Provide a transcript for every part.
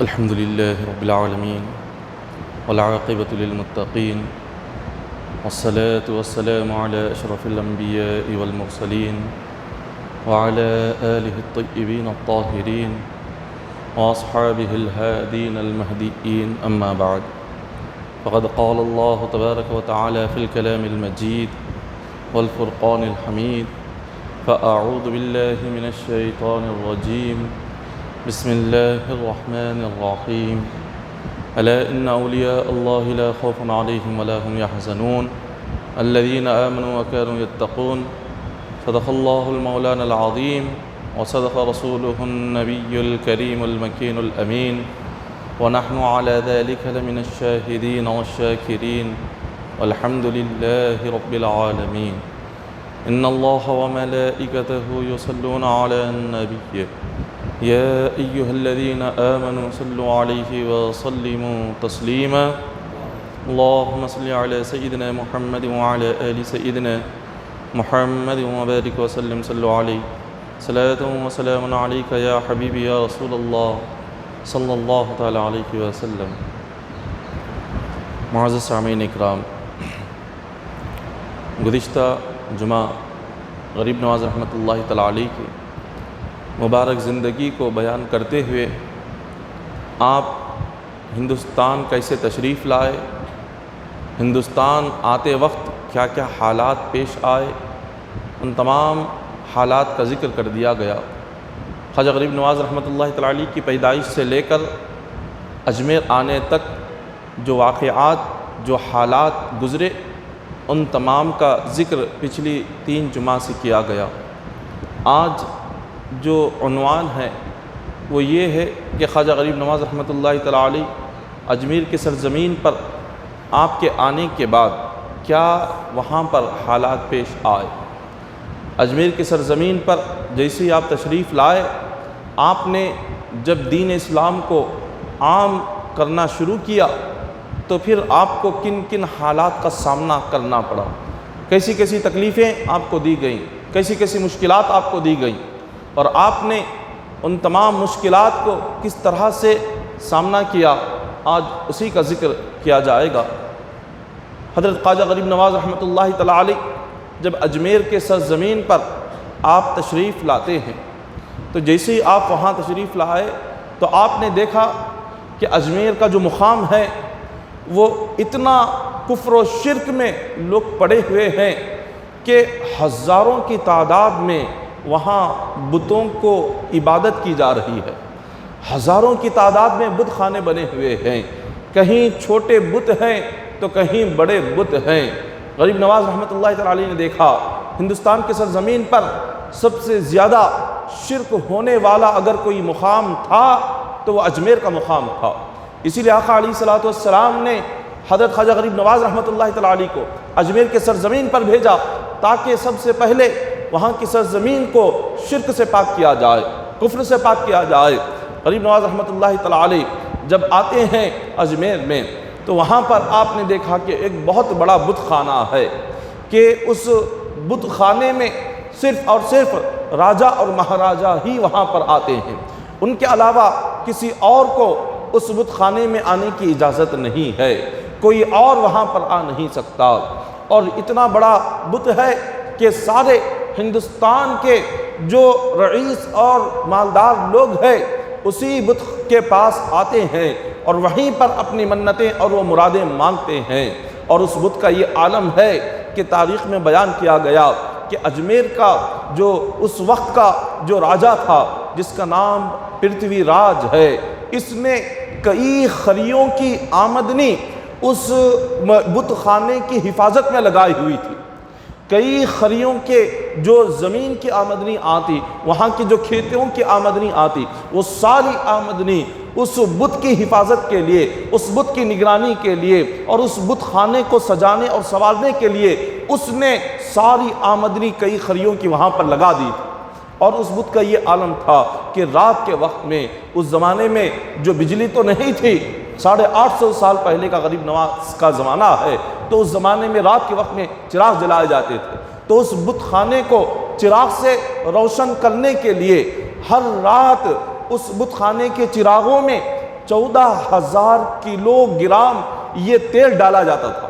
الحمد لله رب العالمين والعاقبة للمتقين والصلاة والسلام على أشرف الأنبياء والمرسلين وعلى آله الطيبين الطاهرين وأصحابه الهادين المهديين أما بعد فقد قال الله تبارك وتعالى في الكلام المجيد والفرقان الحميد فأعوذ بالله من الشيطان الرجيم بسم الله الرحمن الرحيم ألا إن أولياء الله لا خوف عليهم ولا هم يحزنون الذين آمنوا وكانوا يتقون صدق الله المولانا العظيم وصدق رسوله النبي الكريم المكين الأمين ونحن على ذلك لمن الشاهدين والشاكرين والحمد لله رب العالمين إن الله وملائكته يصلون على النبي يا أيها الذين آمنوا صلوا عليه وسلموا تسليما اللهم صل على سيدنا محمد وعلى آل سيدنا محمد وبارك وسلم صلوا عليه صلاة وسلام عليك يا حبيبي يا رسول الله صلی اللہ تعالیٰ علیہ وسلم۔ معزز سامعین اکرام، گزشتہ جمعہ غریب نواز رحمۃ اللہ تعالیٰ علیہ کی مبارک زندگی کو بیان کرتے ہوئے آپ ہندوستان کیسے تشریف لائے، ہندوستان آتے وقت کیا کیا حالات پیش آئے، ان تمام حالات کا ذکر کر دیا گیا۔ خواجہ غریب نواز رحمۃ اللہ تعالیٰ علیہ کی پیدائش سے لے کر اجمیر آنے تک جو واقعات، جو حالات گزرے، ان تمام کا ذکر پچھلی 3 جمعہ سے کیا گیا۔ آج جو عنوان ہے وہ یہ ہے کہ خواجہ غریب نواز رحمۃ اللہ تعالیٰ علیہ اجمیر کی سرزمین پر آپ کے آنے کے بعد کیا وہاں پر حالات پیش آئے۔ اجمیر کی سرزمین پر جیسے ہی آپ تشریف لائے، آپ نے جب دین اسلام کو عام کرنا شروع کیا تو پھر آپ کو کن کن حالات کا سامنا کرنا پڑا، کیسی کیسی تکلیفیں آپ کو دی گئیں، کیسی کیسی مشکلات آپ کو دی گئیں، اور آپ نے ان تمام مشکلات کو کس طرح سے سامنا کیا، آج اسی کا ذکر کیا جائے گا۔ حضرت خواجہ غریب نواز رحمۃ اللہ تعالیٰ علیہ جب اجمیر کے سرزمین پر آپ تشریف لاتے ہیں تو جیسے ہی آپ وہاں تشریف لائے تو آپ نے دیکھا کہ اجمیر کا جو مقام ہے وہ اتنا کفر و شرک میں لوگ پڑے ہوئے ہیں کہ ہزاروں کی تعداد میں وہاں بتوں کو عبادت کی جا رہی ہے، ہزاروں کی تعداد میں بت خانے بنے ہوئے ہیں، کہیں چھوٹے بت ہیں تو کہیں بڑے بت ہیں۔ غریب نواز رحمۃ اللہ تعالیٰ علیہ نے دیکھا ہندوستان کے سرزمین پر سب سے زیادہ شرک ہونے والا اگر کوئی مقام تھا تو وہ اجمیر کا مقام تھا۔ اسی لیے آقا علیہ الصلوۃ والسلام نے حضرت خواجہ غریب نواز رحمۃ اللہ تعالیٰ علیہ کو اجمیر کے سرزمین پر بھیجا تاکہ سب سے پہلے وہاں کی سرزمین کو شرک سے پاک کیا جائے، کفر سے پاک کیا جائے۔ غریب نواز رحمۃ اللہ تعالیٰ علیہ جب آتے ہیں اجمیر میں تو وہاں پر آپ نے دیکھا کہ ایک بہت بڑا بت خانہ ہے کہ اس بت خانے میں صرف اور صرف راجہ اور مہاراجہ ہی وہاں پر آتے ہیں، ان کے علاوہ کسی اور کو اس بت خانے میں آنے کی اجازت نہیں ہے، کوئی اور وہاں پر آ نہیں سکتا۔ اور اتنا بڑا بت ہے کہ سارے ہندوستان کے جو رئیس اور مالدار لوگ ہیں اسی بت کے پاس آتے ہیں اور وہیں پر اپنی منتیں اور وہ مرادیں مانگتے ہیں۔ اور اس بت کا یہ عالم ہے کہ تاریخ میں بیان کیا گیا کہ اجمیر کا جو اس وقت کا جو راجہ تھا جس کا نام پرتھوی راج ہے، اس نے کئی خریوں کی آمدنی اس بت خانے کی حفاظت میں لگائی ہوئی تھی۔ کئی خریوں کے جو زمین کی آمدنی آتی، وہاں کی جو کھیتوں کی آمدنی آتی، وہ ساری آمدنی اس بت کی حفاظت کے لیے، اس بت کی نگرانی کے لیے اور اس بت خانے کو سجانے اور سنوارنے کے لیے اس نے ساری آمدنی کئی خریوں کی وہاں پر لگا دی تھی۔ اور اس بت کا یہ عالم تھا کہ رات کے وقت میں اس زمانے میں جو بجلی تو نہیں تھی، 850 سال پہلے کا غریب نواز کا زمانہ ہے، تو اس زمانے میں رات کے وقت میں چراغ جلائے جاتے تھے، تو اس بت خانے کو چراغ سے روشن کرنے کے لیے ہر رات اس بت خانے کے چراغوں میں 14,000 کلو گرام یہ تیل ڈالا جاتا تھا۔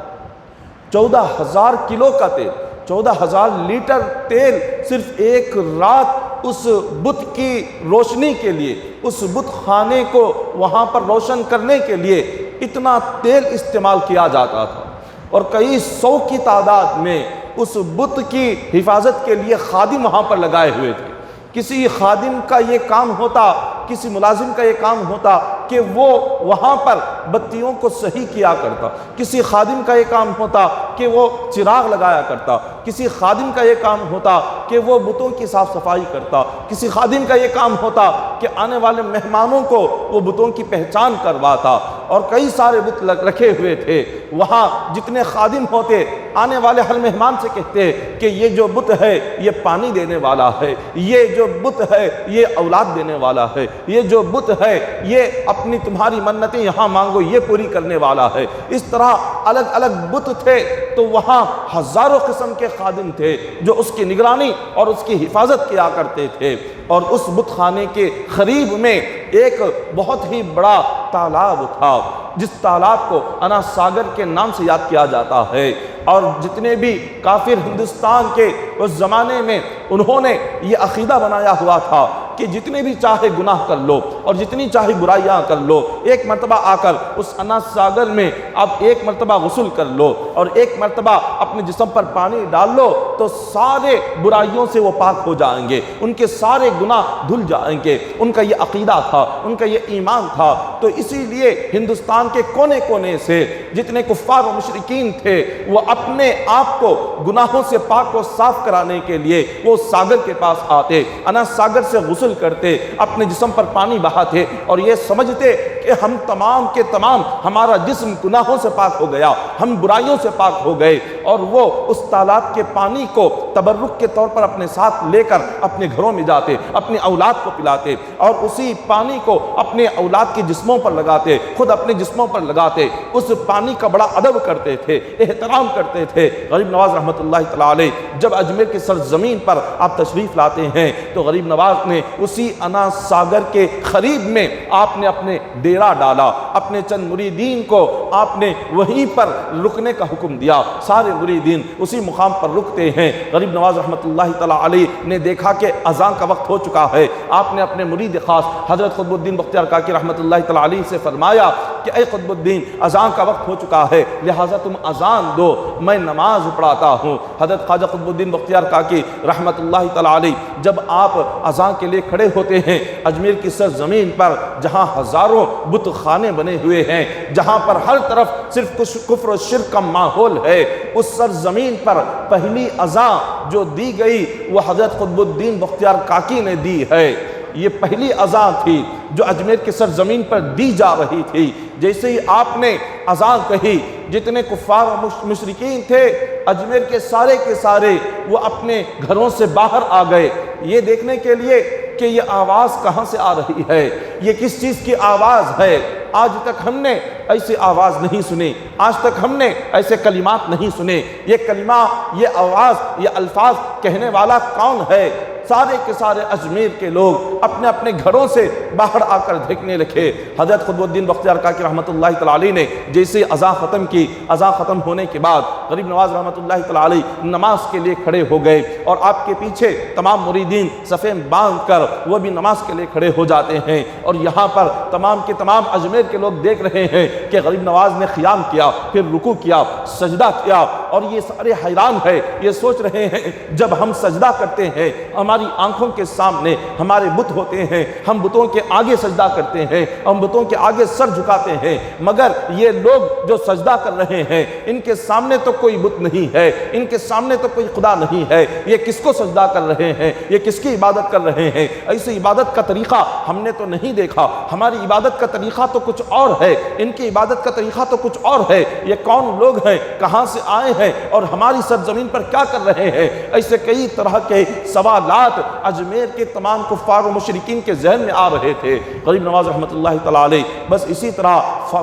14,000 کلو کا تیل، 14,000 لیٹر تیل صرف ایک رات اس بت کی روشنی کے لیے، اس بت خانے کو وہاں پر روشن کرنے کے لیے اتنا تیل استعمال کیا جاتا تھا، اور کئی 100 کی تعداد میں اس بت کی حفاظت کے لیے خادم وہاں پر لگائے ہوئے تھے۔ کسی خادم کا یہ کام ہوتا، کسی ملازم کا یہ کام ہوتا کہ وہ وہاں پر بتیوں کو صحیح کیا کرتا، کسی خادم کا یہ کام ہوتا کہ وہ چراغ لگایا کرتا، کسی خادم کا یہ کام ہوتا کہ وہ بتوں کی صاف صفائی کرتا، کسی خادم کا یہ کام ہوتا کہ آنے والے مہمانوں کو وہ بتوں کی پہچان کرواتا، اور کئی سارے بت رکھے ہوئے تھے وہاں۔ جتنے خادم ہوتے آنے والے ہر مہمان سے کہتے کہ یہ جو بت ہے یہ پانی دینے والا ہے، یہ جو بت ہے یہ اولاد دینے والا ہے، یہ جو بت ہے یہ اپنی تمہاری منتیں یہاں مانگو یہ پوری کرنے والا ہے۔ اس طرح الگ الگ بت تھے، تو وہاں ہزاروں قسم کے خادم تھے جو اس کی نگرانی اور اس کی حفاظت کیا کرتے تھے۔ اور اس بت خانے کے قریب میں ایک بہت ہی بڑا تالاب تھا، جس تالاب کو انا ساگر کے نام سے یاد کیا جاتا ہے۔ اور جتنے بھی کافر ہندوستان کے اس زمانے میں انہوں نے یہ عقیدہ بنایا ہوا تھا کہ جتنے بھی چاہے گناہ کر لو اور جتنی چاہے برائیاں کر لو، ایک مرتبہ آ کر اس انا ساگر میں اب ایک مرتبہ غسل کر لو اور ایک مرتبہ اپنے جسم پر پانی ڈال لو، تو سارے برائیوں سے وہ پاک ہو جائیں گے، ان کے سارے گناہ دھل جائیں گے۔ ان کا یہ عقیدہ تھا، ان کا یہ ایمان تھا۔ تو اسی لیے ہندوستان کے کونے کونے سے جتنے کفار و مشرکین تھے وہ اپنے آپ کو گناہوں سے پاک و صاف کرانے کے لیے وہ ساگر کے پاس آتے، انا ساگر سے غسل کرتے، اپنے جسم پر پانی بہاتے اور یہ سمجھتے کہ ہم تمام کے تمام، ہمارا جسم گناہوں سے پاک ہو گیا، ہم برائیوں سے پاک ہو گئے۔ اور وہ اس تالاب کے پانی کو تبرک کے طور پر اپنے ساتھ لے کر اپنے گھروں میں جاتے، اپنی اولاد کو پلاتے، اور اسی پانی کو اپنے اولاد کے جسموں پر لگاتے، خود اپنے جسموں پر لگاتے۔ اس پانی کا بڑا ادب کرتے تھے، احترام کرتے تھے۔ غریب نواز رحمۃ اللہ تعالیٰ علیہ جب اجمیر کی سرزمین پر آپ تشریف لاتے ہیں تو غریب نواز نے اسی انا ساگر کے قریب میں آپ نے اپنے ڈیرا ڈالا، اپنے چند مریدین کو آپ نے وہیں پر رکنے کا حکم دیا۔ سارے مریدین اسی مقام پر رکتے ہیں۔ غریب نواز رحمۃ اللہ تعالیٰ علیہ نے دیکھا کہ اذان کا وقت ہو چکا ہے، آپ نے اپنے مرید خاص حضرت قطب الدین بختیار کاکی رحمۃ اللہ تعالیٰ علیہ سے فرمایا کہ اے قطب الدین، اذان کا وقت ہو چکا ہے، لہٰذا تم اذان دو، میں نماز پڑھاتا ہوں۔ حضرت خواجہ قطب الدین بختیار کاکی رحمۃ اللہ تعالیٰ علیہ جب آپ اذان کے لیے کھڑے ہوتے ہیں اجمیر کی سرزمین پر، جہاں ہزاروں بت خانے بنے ہوئے ہیں، جہاں پر ہر طرف صرف کفر و شرک کا ماحول ہے، اس سرزمین پر پہلی اذان جو دی گئی وہ حضرت قطب الدین بختیار کاکی نے دی ہے۔ یہ پہلی اذان تھی جو اجمیر کی سرزمین پر دی جا رہی تھی۔ جیسے ہی آپ نے اذان کہی، جتنے کفار و مشرکین تھے اجمیر کے سارے وہ اپنے گھروں سے باہر آ گئے، یہ دیکھنے کے لیے کہ یہ آواز کہاں سے آ رہی ہے، یہ کس چیز کی آواز ہے۔ آج تک ہم نے ایسی آواز نہیں سنی، آج تک ہم نے ایسے کلمات نہیں سنے۔ یہ کلمہ، یہ آواز، یہ الفاظ کہنے والا کون ہے؟ سارے کے سارے اجمیر کے لوگ اپنے اپنے گھروں سے باہر آ کر دیکھنے لگے۔ حضرت قطب الدین بختیار کاکی رحمۃ اللہ تعالیٰ علیہ نے جیسے اذان ختم کی، اذان ختم ہونے کے بعد غریب نواز رحمۃ اللہ تعالیٰ علیہ نماز کے لیے کھڑے ہو گئے، اور آپ کے پیچھے تمام مریدین صفیں باندھ کر وہ بھی نماز کے لیے کھڑے ہو جاتے ہیں۔ اور یہاں پر تمام کے تمام اجمیر کے لوگ دیکھ رہے ہیں کہ غریب نواز نے قیام کیا، پھر رکوع کیا، سجدہ کیا، اور یہ سارے حیران ہیں، یہ سوچ رہے ہیں جب ہم سجدہ کرتے ہیں ہماری آنکھوں کے سامنے ہمارے بت ہوتے ہیں، ہم بتوں کے آگے سجدہ کرتے ہیں، ہم بتوں کے آگے سر جھکاتے ہیں، مگر یہ لوگ جو سجدہ کر رہے ہیں ان کے سامنے تو کوئی بت نہیں ہے، ان کے سامنے تو کوئی خدا نہیں ہے، یہ کس کو سجدہ کر رہے ہیں، یہ کس کی عبادت کر رہے ہیں؟ ایسی عبادت کا طریقہ ہم نے تو نہیں دیکھا، ہماری عبادت کا طریقہ تو کچھ اور ہے، ان کی عبادت کا طریقہ تو کچھ اور ہے، یہ کون لوگ ہیں، کہاں سے آئے ہیں اور ہماری سرزمین پر کیا کر رہے ہیں؟ ایسے کئی طرح کے سوالات اجمیر کے تمام کفار و مشرکین کے ذہن میں آ رہے تھے۔ غریب نواز رحمۃ اللہ تعالیٰ علیہ بس اسی طرح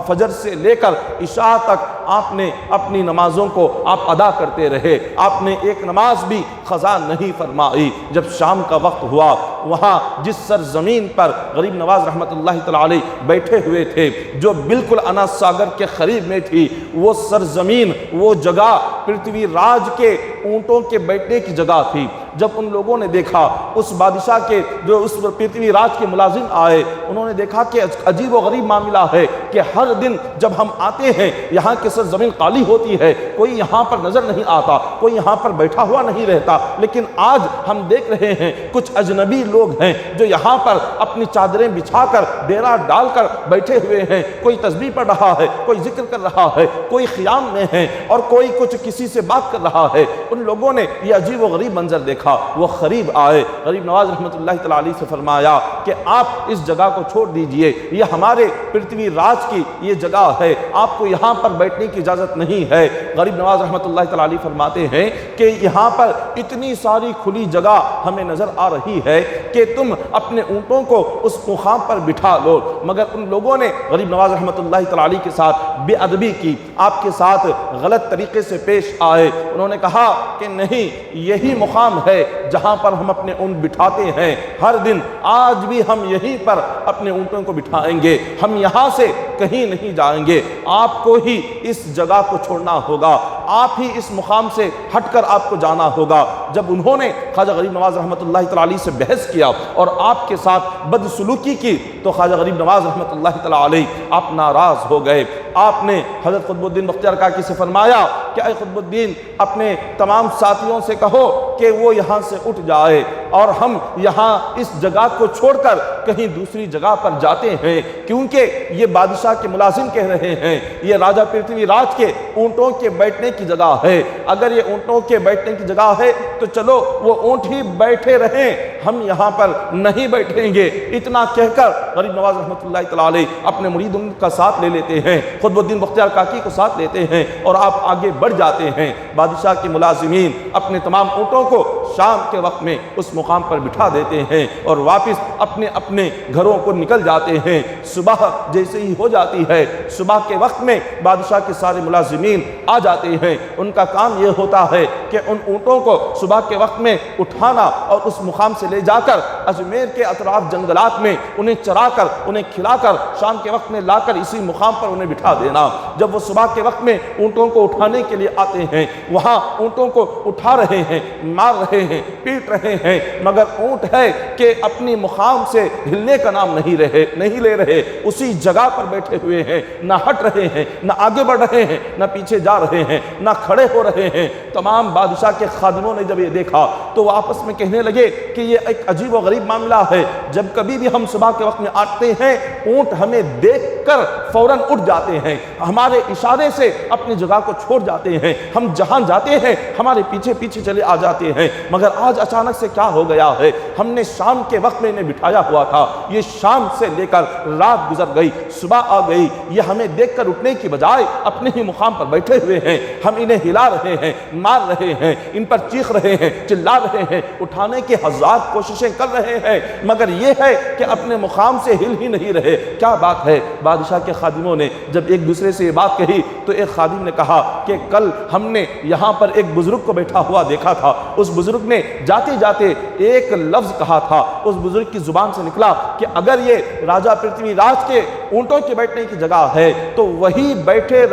فجر سے لے کر عشاء تک آپ نے اپنی نمازوں کو آپ ادا کرتے رہے، آپ نے ایک نماز بھی قضا نہیں فرمائی۔ جب شام کا وقت ہوا، وہاں جس سرزمین پر غریب نواز رحمۃ اللہ تعالی علیہ بیٹھے ہوئے تھے، جو بالکل انا ساگر کے قریب میں تھی، وہ سرزمین، وہ جگہ پرتھوی راج کے اونٹوں کے بیٹھنے کی جگہ تھی۔ جب ان لوگوں نے دیکھا، اس بادشاہ کے جو اس پرتھوی راج کے ملازم آئے، انہوں نے دیکھا کہ عجیب و غریب معاملہ ہے کہ ہر دن جب ہم آتے ہیں یہاں کی سرزمین خالی ہوتی ہے، کوئی یہاں پر نظر نہیں آتا، کوئی یہاں پر بیٹھا ہوا نہیں رہتا، لیکن آج ہم دیکھ رہے ہیں کچھ اجنبی لوگ ہیں جو یہاں پر اپنی چادریں بچھا کر ڈیرا ڈال کر بیٹھے ہوئے ہیں، کوئی تسبیح پڑھ رہا ہے، کوئی ذکر کر رہا ہے، کوئی قیام میں ہے اور کوئی کچھ کسی سے بات کر رہا ہے۔ ان لوگوں نے یہ عجیب و غریب منظر دیکھا، وہ قریب آئے، غریب نواز رحمۃ اللہ تعالی علیہ سے فرمایا کہ آپ اس جگہ کو چھوڑ دیجئے، یہ ہمارے پرتھوی راج کی یہ جگہ ہے، آپ کو یہاں پر بیٹھنے کی اجازت نہیں ہے۔ غریب نواز رحمۃ اللہ تعالی علیہ فرماتے ہیں کہ یہاں پر اتنی ساری کھلی جگہ ہمیں نظر آ رہی ہے کہ تم اپنے اونٹوں کو اس مقام پر بٹھا لو، مگر ان لوگوں نے غریب نواز رحمۃ اللہ تعالی علیہ کے ساتھ بے ادبی کی، آپ کے ساتھ غلط طریقے سے پیش آئے۔ انہوں نے کہا کہ نہیں، یہی مقام ہے جہاں پر ہم اپنے اونٹ بٹھاتے ہیں، ہر دن آج بھی ہم یہیں پر اپنے اونٹوں کو بٹھائیں گے، ہم یہاں سے کہیں نہیں جائیں گے، آپ کو ہی اس جگہ کو چھوڑنا ہوگا، آپ ہی اس مقام سے ہٹ کر آپ کو جانا ہوگا۔ جب انہوں نے خواجہ غریب نواز رحمۃ اللہ تعالی علیہ سے بحث کیا اور آپ کے ساتھ بدسلوکی کی تو خواجہ غریب نواز رحمۃ اللہ تعالی علیہ آپ ناراض ہو گئے۔ آپ نے حضرت قطب الدین بختیار کاکی سے فرمایا کہ اے قطب الدین، اپنے تمام ساتھیوں سے کہو کہ وہ یہاں سے اٹھ جائے اور ہم یہاں اس جگہ کو چھوڑ کر کہیں دوسری جگہ پر جاتے ہیں، کیونکہ یہ بادشاہ کے ملازم کہہ رہے ہیں یہ راجہ پرتھوی راج کے اونٹوں کے بیٹھنے کی جگہ ہے، اگر یہ اونٹوں کے بیٹھنے کی جگہ ہے تو چلو وہ اونٹ ہی بیٹھے رہیں، ہم یہاں پر نہیں بیٹھیں گے۔ اتنا کہہ کر غریب نواز رحمۃ اللہ تعالی علیہ اپنے مریدوں کا ساتھ لے لیتے ہیں، قطب الدین بختیار کاکی کو ساتھ لیتے ہیں اور آپ آگے بڑھ جاتے ہیں۔ بادشاہ کے ملازمین اپنے تمام اونٹوں کو شام کے وقت میں اس مقام پر بٹھا دیتے ہیں اور واپس اپنے اپنے گھروں کو نکل جاتے ہیں۔ صبح جیسے ہی ہو جاتی ہے، صبح کے وقت میں بادشاہ کے سارے ملازمین آ جاتے ہیں، ان کا کام یہ ہوتا ہے کہ ان اونٹوں کو صبح کے وقت میں اٹھانا اور اس مقام سے لے جا کر اجمیر کے اطراف جنگلات میں انہیں چرا کر، انہیں کھلا کر شام کے وقت میں لا کر اسی مقام پر انہیں بٹھا دینا۔ جب وہ صبح کے وقت میں اونٹوں کو اٹھانے کے لیے آتے ہیں، وہاں اونٹوں کو اٹھا رہے ہیں، مار رہے ہیں، پیٹ رہے ہیں، مگر اونٹ ہے کہ اپنی مقام سے ہلنے کا نام نہیں لے رہے، اسی جگہ پر بیٹھے ہوئے ہیں، نہ ہٹ رہے ہیں، نہ آگے بڑھ رہے ہیں، نہ پیچھے جا رہے ہیں، نہ کھڑے ہو رہے ہیں۔ تمام بادشاہ کے خادموں نے جب یہ دیکھا تو وہ آپس میں کہنے لگے کہ یہ ایک عجیب و غریب معاملہ ہے، جب کبھی بھی ہم صبح کے وقت میں آتے ہیں اونٹ ہمیں دیکھ کر فوراً اٹھ جاتے ہیں، ہمارے اشارے سے اپنی جگہ کو چھوڑ جاتے ہیں، ہم جہاں جاتے ہیں ہمارے پیچھے پیچھے چلے آ جاتے ہیں، مگر آج اچانک سے کیا ہو گیا ہے؟ ہم نے شام کے وقت میں انہیں بٹھایا ہوا تھا، یہ شام سے لے کر رات گزر گئی، صبح آ گئی، یہ ہمیں دیکھ کر اٹھنے کی بجائے اپنے ہی مقام پر بیٹھے ہوئے ہیں، ہم انہیں ہلا رہے ہیں، مار رہے ہیں، ان پر چیخ رہے ہیں، چلا رہے ہیں، اٹھانے کی ہزار کوششیں کر رہے ہیں، مگر یہ ہے کہ اپنے مقام سے ہل ہی نہیں رہے، کیا بات ہے؟ بادشاہ کے خادموں نے جب ایک دوسرے سے یہ بات کہی تو ایک خادم نے کہا کہ کل ہم نے یہاں پر ایک بزرگ کو بیٹھا ہوا دیکھا تھا، اس بزرگ نے جاتے جاتے ایک لفظ کہا تھا، اس بزرگ کی زبان سے نکلا کہ اگر یہ راجہ پرتھوی راج کے اونٹوں کے بیٹھنے کی جگہ ہے تو وہی بیٹھے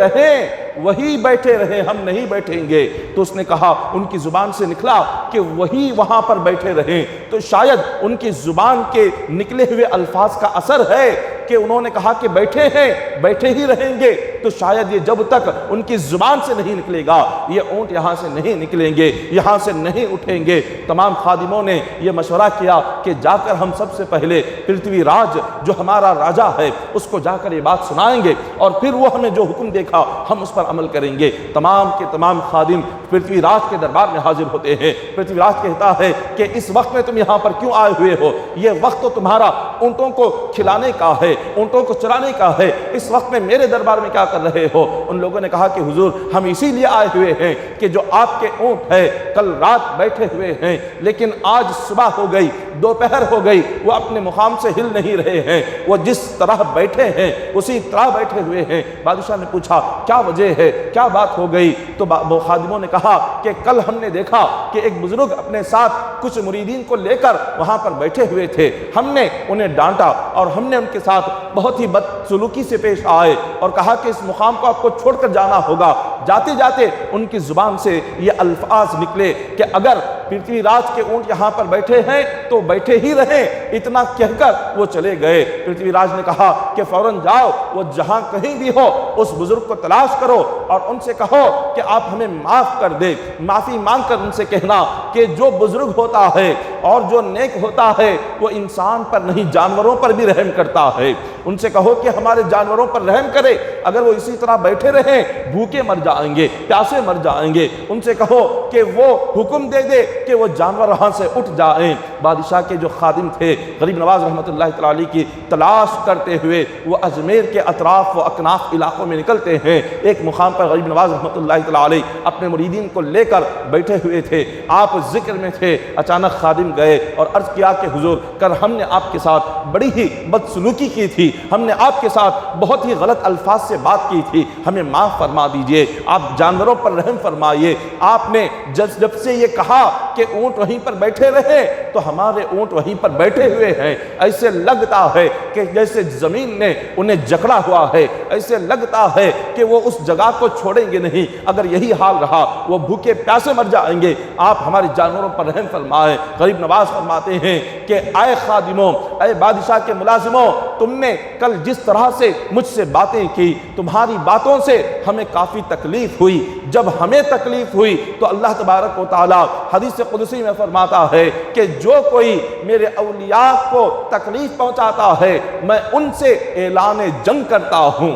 رہیں، ہم نہیں بیٹھیں گے۔ تو اس نے کہا، ان کی زبان سے نکلا کہ وہی وہاں پر بیٹھے رہیں، تو شاید ان کی زبان کے نکلے ہوئے الفاظ کا اثر ہے کہ انہوں نے کہا کہ بیٹھے ہیں، بیٹھے ہی رہیں گے، تو شاید یہ جب تک ان کی زبان سے نہیں نکلے گا یہ اونٹ یہاں سے نہیں نکلیں گے، یہاں سے نہیں اٹھیں گے۔ تمام خادموں نے یہ مشورہ کیا کہ جا کر ہم سب سے پہلے پرتھوی راج جو ہمارا راجہ ہے اس کو جا کر یہ بات سنائیں گے اور پھر وہ ہمیں جو حکم دیکھا ہم اس پر پر عمل کریں گے۔ تمام کے تمام خادم پرتھوی راج کے دربار میں حاضر ہوتے ہیں۔ پرتھوی راج کہتا ہے کہ اس وقت میں تم یہاں پر کیوں آئے ہوئے ہو؟ یہ وقت تو تمہارا اونٹوں کو کھلانے کا ہے، اونٹوں کو چرانے کا ہے، اس وقت میں میرے دربار میں کیا کر رہے ہو؟ ان لوگوں نے کہا کہ حضور ہم اسی لیے آئے ہوئے ہیں کہ جو آپ کے اونٹ ہے کل رات بیٹھے ہوئے ہیں، لیکن آج صبح ہو گئی، دوپہر ہو گئی، وہ اپنے مقام سے ہل نہیں رہے ہیں، وہ جس طرح بیٹھے ہیں اسی طرح بیٹھے ہوئے ہیں۔ بادشاہ نے پوچھا کیا وجہ ہے، کیا بات ہو گئی؟ تو وہ خادموں نے کہا کہ کل ہم نے دیکھا کہ ایک بزرگ اپنے ساتھ کچھ مریدین کو لے کر وہاں پر بیٹھے ہوئے تھے، ہم نے انہیں ڈانٹا اور ہم نے ان کے ساتھ بہت ہی بدسلوکی سے پیش آئے اور کہا کہ اس مقام کو آپ کو چھوڑ کر جانا ہوگا۔ جاتے جاتے ان کی زبان سے یہ الفاظ نکلے کہ اگر پرتھوی راج کے اونٹ یہاں پر بیٹھے ہیں تو بیٹھے ہی رہیں، اتنا کہہ کر وہ چلے گئے۔ پرتھوی راج نے کہا کہ فوراً جاؤ، وہ جہاں کہیں بھی ہو اس بزرگ کو تلاش کرو اور ان سے کہو کہ آپ ہمیں معاف کر دے۔ معافی مانگ کر ان سے کہنا کہ جو بزرگ ہوتا ہے اور جو نیک ہوتا ہے وہ انسان پر نہیں جانوروں پر بھی رحم کرتا ہے۔ ان سے کہو کہ ہمارے جانوروں پر رحم کرے، اگر وہ اسی طرح بیٹھے رہیں بھوکے مر جائیں گے، پیاسے مر جائیں گے۔ ان سے کہو کہ وہ حکم دے دے کہ وہ جانور وہاں سے اٹھ جائیں۔ بادشاہ کے جو خادم تھے غریب نواز رحمۃ اللہ تعالی علیہ کی تلاش کرتے ہوئے وہ اجمیر کے اطراف و اکناف علاقوں میں نکلتے ہیں۔ ایک مقام پر غریب نواز رحمۃ اللہ تعالی علیہ اپنے مریدین کو لے کر بیٹھے ہوئے تھے، آپ ذکر میں تھے، اچانک خادم گئے اور عرض کیا کہ حضور کل ہم نے آپ کے ساتھ بڑی ہی بدسلوکی کی تھی، ہم نے آپ کے ساتھ بہت ہی غلط الفاظ سے بات کی تھی، ہمیں معاف فرما دیجئے، آپ جانوروں پر رحم فرمائیے۔ آپ نے جب سے یہ کہا کہ اونٹ وہیں پر بیٹھے رہے تو ہمارے اونٹ وہیں پر بیٹھے ہوئے ہیں، ایسے لگتا ہے کہ جیسے زمین نے انہیں جکڑا ہوا ہے، ایسے لگتا ہے کہ وہ اس جگہ کو چھوڑیں گے نہیں، اگر یہی حال رہا وہ بھوکے پیاسے مر جائیں گے، آپ ہمارے جانوروں پر رحم فرمائیں۔ غریب نواز فرماتے ہیں کہ اے خادموں، اے بادشاہ کے ملازموں، تم نے کل جس طرح سے مجھ سے باتیں کی، تمہاری باتوں سے ہمیں کافی تکلیف ہوئی، جب ہمیں تکلیف ہوئی تو اللہ تبارک و تعالی حدیث قدسی میں فرماتا ہے کہ جو کوئی میرے اولیاء کو تکلیف پہنچاتا ہے میں ان سے اعلان جنگ کرتا ہوں۔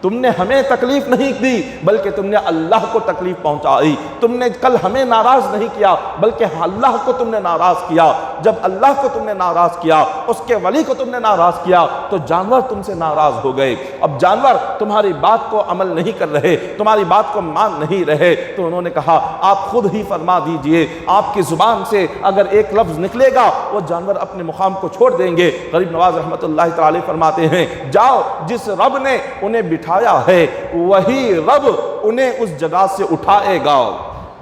تم نے ہمیں تکلیف نہیں دی بلکہ تم نے اللہ کو تکلیف پہنچائی، تم نے کل ہمیں ناراض نہیں کیا بلکہ اللہ کو تم نے ناراض کیا، جب اللہ کو تم نے ناراض کیا، اس کے ولی کو تم نے ناراض کیا تو جانور تم سے ناراض ہو گئے، اب جانور تمہاری بات کو عمل نہیں کر رہے، تمہاری بات کو مان نہیں رہے۔ تو انہوں نے کہا آپ خود ہی فرما دیجئے، آپ کی زبان سے اگر ایک لفظ نکلے گا وہ جانور اپنے مقام کو چھوڑ دیں گے۔ غریب نواز رحمۃ اللہ تعالی فرماتے ہیں جاؤ، جس رب نے انہیں بٹھایا ہے وہی رب انہیں اس جگہ سے اٹھائے گا۔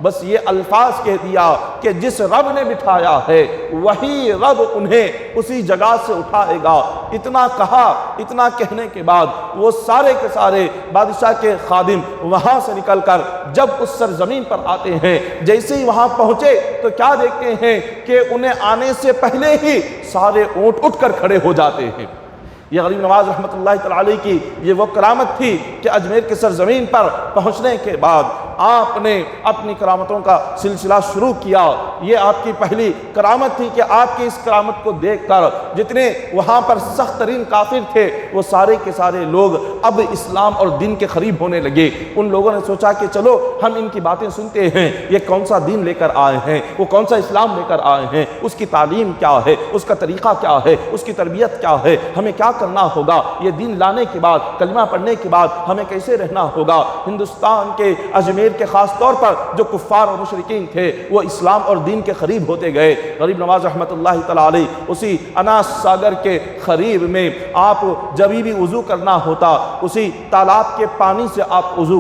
بس یہ الفاظ کہہ دیا کہ جس رب نے بٹھایا ہے وہی رب انہیں اسی جگہ سے اٹھائے گا۔ اتنا کہا، اتنا کہنے کے بعد وہ سارے کے سارے بادشاہ کے خادم وہاں سے نکل کر جب اس سرزمین پر آتے ہیں، جیسے ہی وہاں پہنچے تو کیا دیکھتے ہیں کہ انہیں آنے سے پہلے ہی سارے اونٹ اٹھ کر کھڑے ہو جاتے ہیں۔ یہ غریب نواز رحمۃ اللہ تعالی علیہ کی یہ وہ کرامت تھی کہ اجمیر کی سرزمین پر پہنچنے کے بعد آپ نے اپنی کرامتوں کا سلسلہ شروع کیا۔ یہ آپ کی پہلی کرامت تھی کہ آپ کی اس کرامت کو دیکھ کر جتنے وہاں پر سخت ترین کافر تھے وہ سارے کے سارے لوگ اب اسلام اور دین کے قریب ہونے لگے۔ ان لوگوں نے سوچا کہ چلو ہم ان کی باتیں سنتے ہیں، یہ کون سا دین لے کر آئے ہیں، وہ کون سا اسلام لے کر آئے ہیں، اس کی تعلیم کیا ہے، اس کا طریقہ کیا ہے، اس کی تربیت کیا ہے، ہمیں کیا کرنا ہوگا، یہ دین لانے کے بعد کلمہ پڑھنے کے بعد ہمیں کیسے رہنا ہوگا۔ ہندوستان کے اجمیر کے خاص طور پر جو کفار اور مشرکین تھے وہ اسلام اور دین کے قریب ہوتے گئے۔ غریب نواز رحمۃ اللہ تعالی علیہ اسی اناس ساگر کے قریب میں آپ جب بھی وضو کرنا ہوتا اسی تالاب کے پانی سے آپ وضو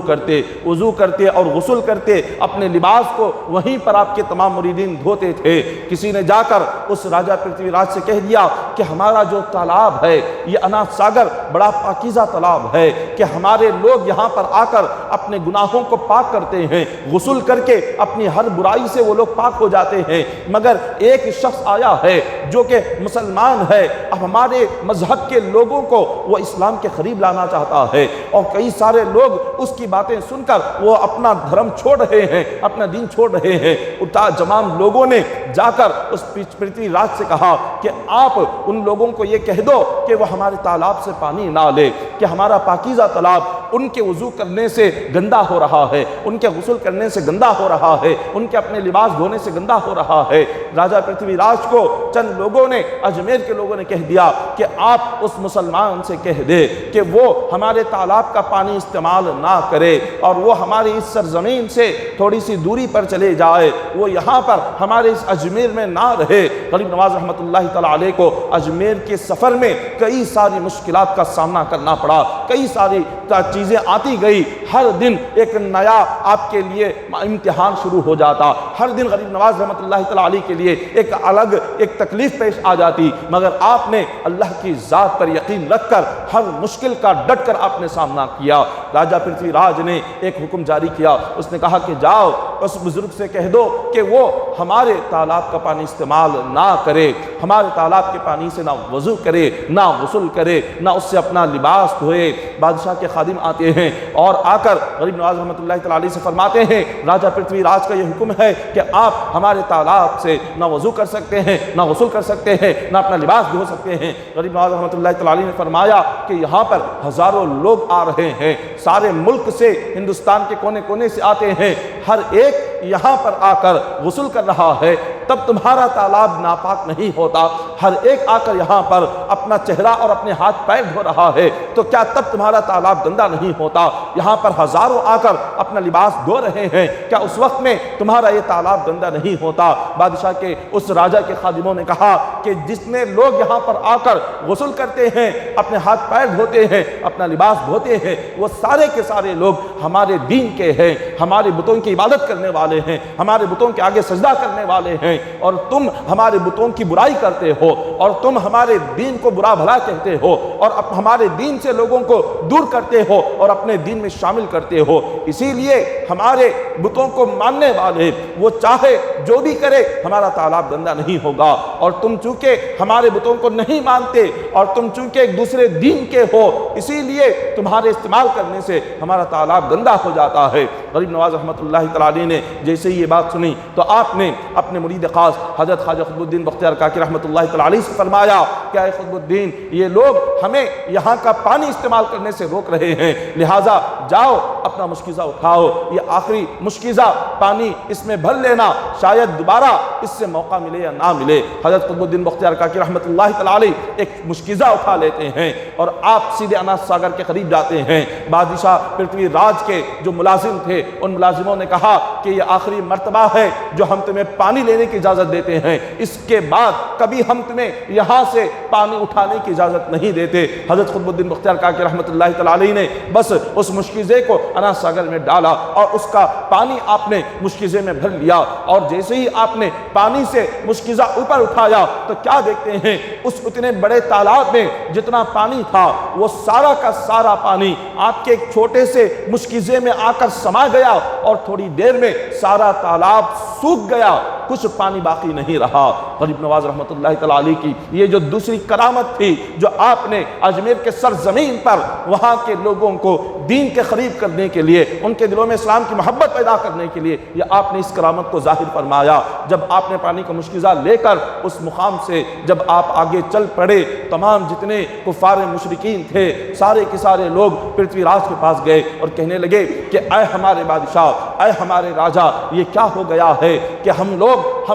کرتے اور غسل کرتے، اپنے لباس کو وہیں پر آپ کے تمام مریدین دھوتے تھے۔ کسی نے جا کر اس راجہ پرتھوی راج سے کہہ دیا کہ ہمارا جو تالاب ہے یہ اناس ساگر بڑا پاکیزہ تالاب ہے کہ ہمارے لوگ یہاں پر آ کر اپنے گناہوں کو پاک کرتے ہیں، غسل کر کے اپنی ہر برائی سے وہ لوگ پاک ہو جاتے ہیں، مگر ایک شخص آیا ہے جو کہ مسلمان ہے، اب ہمارے مذہب کے لوگوں کو وہ اسلام کے قریب لانا چاہتا ہے، اور کئی سارے لوگ اس کی باتیں سن کر وہ اپنا دھرم چھوڑ رہے ہیں، اپنا دین چھوڑ رہے ہیں۔ تمام لوگوں نے جا کر اس پرتھوی راج سے کہا کہ آپ ان لوگوں کو یہ کہہ دو کہ وہ ہمارے تالاب سے پانی نہ لے، کہ ہمارا پاکیزہ تالاب ان کے وضو کرنے سے گندا ہو رہا ہے، ان کے غسل کرنے سے گندا ہو رہا ہے، ان کے اپنے لباس دھونے سے گندا ہو رہا ہے۔ راجہ پرتھوی راج کو چند لوگوں نے، اجمیر کے لوگوں نے کہہ دیا کہ آپ اس مسلمان سے کہہ دے کہ وہ ہمارے تالاب کا پانی استعمال نہ کرے اور وہ ہماری اس سرزمین سے تھوڑی سی دوری پر چلے جائے، وہ یہاں پر ہمارے اس اجمیر میں نہ رہے۔ غریب نواز رحمۃ اللہ تعالیٰ علیہ کو اجمیر کے سفر میں کئی ساری مشکلات کا سامنا کرنا پڑا، کئی ساری چیزیں آتی گئی، ہر دن ایک نیا آپ کے لیے امتحان شروع ہو جاتا، ہر دن غریب نواز رحمۃ اللہ تعالیٰ علیہ کے لیے ایک الگ ایک تکلیف پیش آ جاتی، مگر آپ نے اللہ کی ذات پر یقین رکھ کر ہر مشکل کا ڈٹ کر آپ نے سامنا کیا۔ راجہ پرتھوی راج نے ایک حکم جاری کیا، اس نے کہا کہ جاؤ اس بزرگ سے کہہ دو کہ وہ ہمارے تالاب کا پانی استعمال نہ کرے، ہمارے تالاب کے پانی سے نہ وضو کرے، نہ غسل کرے، نہ اس سے اپنا لباس دھوئے۔ بادشاہ کے خادم آتے ہیں اور آ کر غریب نواز رحمۃ اللہ تعالیٰ علیہ سے فرماتے ہیں راجہ پرتھوی راج کا یہ حکم ہے کہ آپ ہمارے تالاب سے نہ وضو کر سکتے ہیں، نہ غسل کر سکتے ہیں، نہ اپنا لباس دھو سکتے ہیں۔ غریب نواز رحمۃ اللہ تعالیٰ علیہ نے فرمایا کہ یہاں پر ہزاروں لوگ آ رہے ہیں، سارے ملک سے، ہندوستان کے کونے کونے سے آتے ہیں، ہر ایک یہاں پر آ کر غسل کر رہا ہے، تب تمہارا تالاب ناپاک نہیں ہوتا۔ ہر ایک آ کر یہاں پر اپنا چہرہ اور اپنے ہاتھ پیر دھو رہا ہے، تو کیا تب تمہارا تالاب گندا نہیں ہوتا؟ یہاں پر ہزاروں آ کر اپنا لباس دھو رہے ہیں، کیا اس وقت میں تمہارا یہ تالاب گندا نہیں ہوتا؟ بادشاہ کے اس راجہ کے خادموں نے کہا کہ جتنے لوگ یہاں پر آ کر غسل کرتے ہیں، اپنے ہاتھ پیر دھوتے ہیں، اپنا لباس دھوتے ہیں، وہ سارے کے سارے لوگ ہمارے دین کے ہیں، ہمارے بتوں کی عبادت کرنے والے ہیں، ہمارے بتوں کے آگے سجدہ کرنے والے ہیں، اور تم ہمارے بتوں کی برائی کرتے ہو اور تم ہمارے دین کو برا بھلا کہتے ہو اور ہمارے دین سے لوگوں کو دور کرتے ہو اور اپنے دین میں شامل کرتے ہو۔ اسی لیے ہمارے بتوں کو ماننے والے وہ چاہے جو بھی کرے ہمارا تالاب گندا نہیں ہوگا، اور تم چونکہ ہمارے بتوں کو نہیں مانتے اور تم چونکہ ایک دوسرے دین کے ہو، اسی لیے تمہارے استعمال کرنے سے ہمارا تالاب گندا ہو جاتا ہے۔ غریب نواز رحمۃ اللہ تعالیٰ علیہ نے جیسے ہی یہ بات سنی تو آپ نے اپنے مرید خاص حضرت خواجہ قطب الدین بختیار کاکی رحمۃ اللہ تعالیٰ علیہ سے فرمایا کہ اے قطب الدین، یہ لوگ ہمیں یہاں کا پانی استعمال کرنے سے روک رہے ہیں، لہٰذا جاؤ اپنا مشکیزہ اٹھاؤ، یہ آخری مشکیزہ پانی اس میں بھر لینا، شاید دوبارہ اس سے موقع ملے یا نہ ملے۔ حضرت قطب الدین بختیار کاکی رحمۃ اللہ تعالیٰ علیہ ایک مشکیزہ اٹھا لیتے ہیں اور آپ سیدھے اناس ساگر کے قریب جاتے ہیں۔ بادشاہ پرتھوی راج کے جو ملازم تھے ان ملازموں نے کہا کہ یہ آخری مرتبہ ہے جو ہم تمہیں پانی لینے کی اجازت دیتے ہیں، اس کے بعد کبھی ہم تمہیں یہاں سے پانی اٹھانے کی اجازت نہیں دیتے۔ حضرت قطب الدین بختیار کاکی رحمۃ اللہ تعالیٰ علیہ نے بس اس مشکیزے کو اناس ساگر میں ڈالا اور اس کا پانی آپ نے مشکیزے میں بھر لیا، اور جیسے ہی آپ نے پانی سے مشکیزہ اوپر اٹھایا تو کیا دیکھتے ہیں، اس اتنے بڑے تالاب میں جتنا پانی تھا وہ سارا کا سارا پانی آپ کے ایک چھوٹے سے مشکیزے میں آ کر سما گیا اور تھوڑی دیر میں سارا تالاب سوکھ گیا، کچھ پانی باقی نہیں رہا۔ غریب نواز رحمۃ اللہ تعالیٰ علیہ کی یہ جو دوسری کرامت تھی جو آپ نے اجمیر کے سرزمین پر وہاں کے لوگوں کو دین کے قریب کرنے کے لیے، ان کے دلوں میں اسلام کی محبت پیدا کرنے کے لیے یہ آپ نے اس کرامت کو ظاہر فرمایا۔ جب آپ نے پانی کا مشکیزہ لے کر اس مقام سے جب آپ آگے چل پڑے، تمام جتنے کفار مشرکین تھے سارے کے سارے لوگ پرتھوی راج کے پاس گئے اور کہنے لگے کہ اے ہمارے بادشاہ، اے ہمارے راجہ، یہ کیا ہو گیا ہے کہ ہم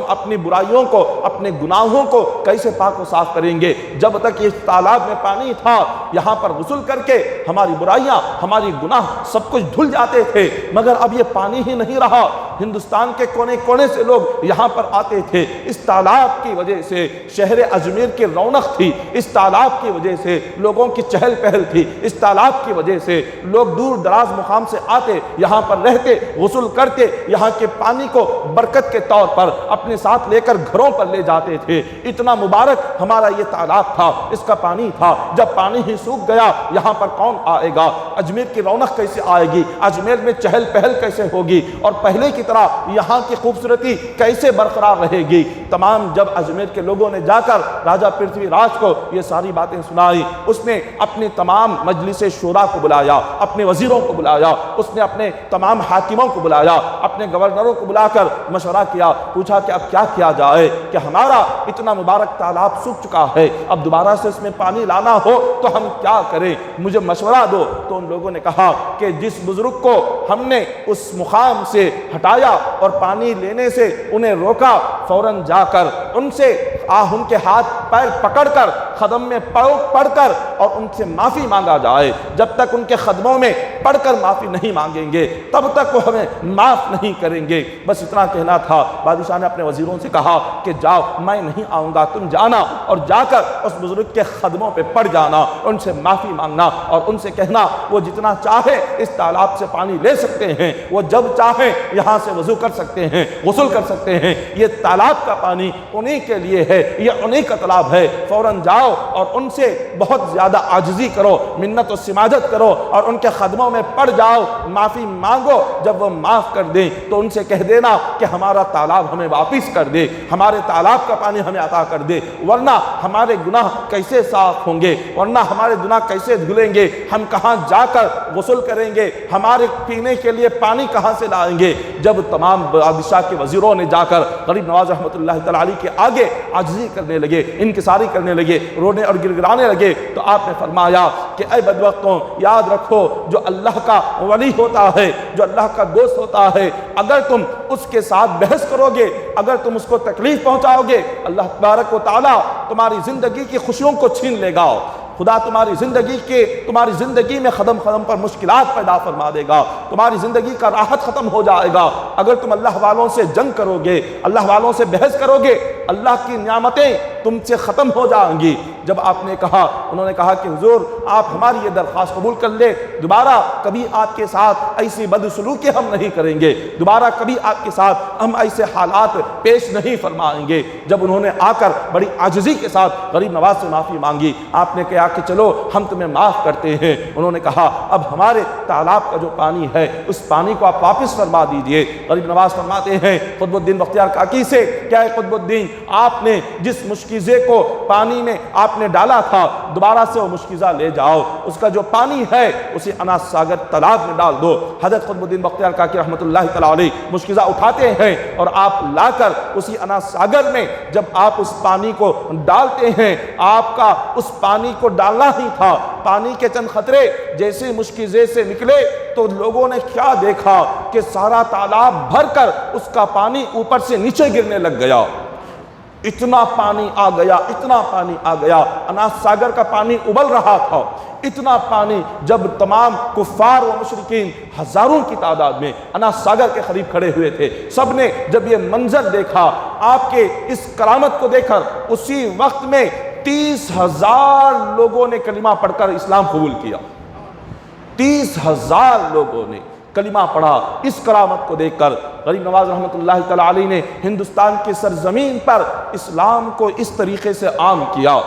اپنی برائیوں کو، اپنے گناہوں کو کیسے پاک و صاف کریں گے؟ جب تک اس تالاب میں پانی تھا یہاں پر غسل کر کے ہماری برائیاں، ہماری گناہ سب کچھ دھل جاتے تھے، مگر اب یہ پانی ہی نہیں رہا۔ ہندوستان کے کونے کونے سے لوگ یہاں پر آتے تھے، اس تالاب کی وجہ سے شہر اجمیر کی رونق تھی، اس تالاب کی وجہ سے لوگوں کی چہل پہل تھی، اس تالاب کی وجہ سے لوگ دور دراز مقام سے آتے، یہاں پر رہتے، غسل کرتے، یہاں کے پانی کو برکت کے طور پر اپنے ساتھ لے کر گھروں پر لے جاتے تھے۔ اتنا مبارک ہمارا یہ تالاب تھا، اس کا پانی تھا، جب پانی ہی سوکھ گیا یہاں پر کون آئے گا؟ اجمیر کی رونق کیسے آئے گی؟ اجمیر میں چہل پہل کیسے ہوگی؟ اور پہلے کی طرح یہاں کی خوبصورتی کیسے برقرار رہے گی؟ تمام جب اجمیر کے لوگوں نے جا کر راجہ پرتھوی راج کو یہ ساری باتیں سنائی، اس نے اپنے تمام مجلس شورا کو بلایا، اپنے وزیروں کو بلایا، اس نے اپنے تمام حاکموں کو بلایا، اپنے گورنروں کو بلا کر مشورہ کیا، پوچھا کہ اب کیا کیا جائے کہ ہمارا اتنا مبارک تالاب سوکھ چکا ہے، اب دوبارہ سے اس میں پانی لانا ہو تو ہم کیا کریں، مجھے مشورہ دو۔ تو ان لوگوں نے کہا کہ جس بزرگ کو ہم نے اس مقام سے ہٹایا اور پانی لینے سے انہیں روکا، فوراً جا کر ان سے ان کے ہاتھ پیر پکڑ کر قدم میں پڑھ کر اور ان سے معافی مانگا جائے۔ جب تک ان کے قدموں میں پڑھ کر معافی نہیں مانگیں گے تب تک وہ ہمیں معاف نہیں کریں گے۔ بس اتنا کہنا تھا۔ بادشاہ نے اپنے وزیروں سے کہا کہ جاؤ، میں نہیں آؤں گا، تم جانا اور جا کر اس بزرگ کے قدموں پہ پڑ جانا، ان سے معافی مانگنا اور ان سے کہنا وہ جتنا چاہے اس تالاب سے پانی لے سکتے ہیں، وہ جب چاہیں یہاں سے وضو کر سکتے ہیں، غسل کر سکتے ہیں، یہ تالاب کا پانی انہی کے لیے ہے، یہ انہی کا تالاب ہے۔ فوراً جاؤ اور ان سے بہت زیادہ عاجزی کرو، منت و سماجت کرو اور ان کے قدموں میں پڑ جاؤ، معافی مانگو۔ جب وہ معاف کر دیں تو ان سے کہہ دینا کہ ہمارا تالاب ہمیں واپس کر دے، ہمارے تالاب کا پانی ہمیں عطا کر دے، ورنہ ہمارے گناہ کیسے صاف ہوں گے، ورنہ ہمارے گناہ کیسے دھلیں گے، ہم کہاں جا کر غسل کریں گے، ہمارے پینے کے لیے پانی کہاں سے لائیں گے۔ جب تمام بادشاہ کے وزیروں نے جا کر غریب نواز رحمۃ اللہ تعالی علیہ کے آگے عاجزی کرنے لگے، انکساری کرنے لگے، رونے اور گڑگڑانے لگے، تو آپ نے فرمایا کہ اے بدبختوں، یاد رکھو جو اللہ کا ولی ہوتا ہے، جو اللہ کا دوست ہوتا ہے، اگر تم اس کے ساتھ بحث کرو گے، اگر تم اس کو تکلیف پہنچاؤ گے، اللہ تبارک و تعالیٰ تمہاری زندگی کی خوشیوں کو چھین لے گا۔ خدا تمہاری زندگی میں قدم قدم پر مشکلات پیدا فرما دے گا، تمہاری زندگی کا راحت ختم ہو جائے گا۔ اگر تم اللہ والوں سے جنگ کرو گے، اللہ والوں سے بحث کرو گے، اللہ کی نعمتیں تم سے ختم ہو جائیں گی۔ جب آپ نے کہا، انہوں نے کہا کہ حضور آپ ہماری یہ درخواست قبول کر لے، دوبارہ کبھی آپ کے ساتھ ایسی بدسلوکی ہم نہیں کریں گے، دوبارہ کبھی آپ کے ساتھ ہم ایسے حالات پیش نہیں فرمائیں گے۔ جب انہوں نے آ کر بڑی عاجزی کے ساتھ غریب نواز سے معافی مانگی، آپ نے کہا کہ چلو ہم تمہیں معاف کرتے ہیں۔ انہوں نے کہا اب ہمارے تالاب کا جو پانی ہے اس پانی کو آپ واپس فرما دیجئے۔ غریب نواز فرماتے ہیں قطب الدین بختیار کاکی سے، کیا ہے قطب الدین، آپ نے جس مشکیزے کو پانی میں آپ نے ڈالا تھا دوبارہ سے وہ مشکیزہ لے جاؤ، اس کا جو پانی ہے اسے اناس ساگر تالاب میں ڈال دو۔ حضرت قطب الدین بختیار کاکی رحمۃ اللہ تعالی علیہ مشکیزہ اٹھاتے ہیں اور آپ لا کر اسی اناس ساگر میں جب آپ اس پانی کو ڈالتے ہیں، آپ کا اس پانی کو ڈالنا ہی تھا، پانی کے چند خطرے جیسے مشکیزے سے نکلے تو لوگوں نے کیا دیکھا کہ سارا تالاب بھر کر اس کا پانی اوپر سے نیچے گرنے لگ گیا۔ اتنا پانی آ گیا، اتنا پانی آ گیا، اناس ساگر کا پانی ابل رہا تھا، اتنا پانی جب تمام کفار و مشرکین ہزاروں کی تعداد میں اناس ساگر کے قریب کھڑے ہوئے تھے، سب نے جب یہ منظر دیکھا، آپ کے اس کرامت کو دیکھ کر اسی وقت میں 30,000 لوگوں نے کلمہ پڑھ کر اسلام قبول کیا۔ 30,000 لوگوں نے کلمہ پڑھا۔ اس کرامت کو دیکھ کر غریب نواز رحمۃ اللہ تعالی علیہ نے ہندوستان کی سرزمین پر اسلام کو اس طریقے سے عام کیا۔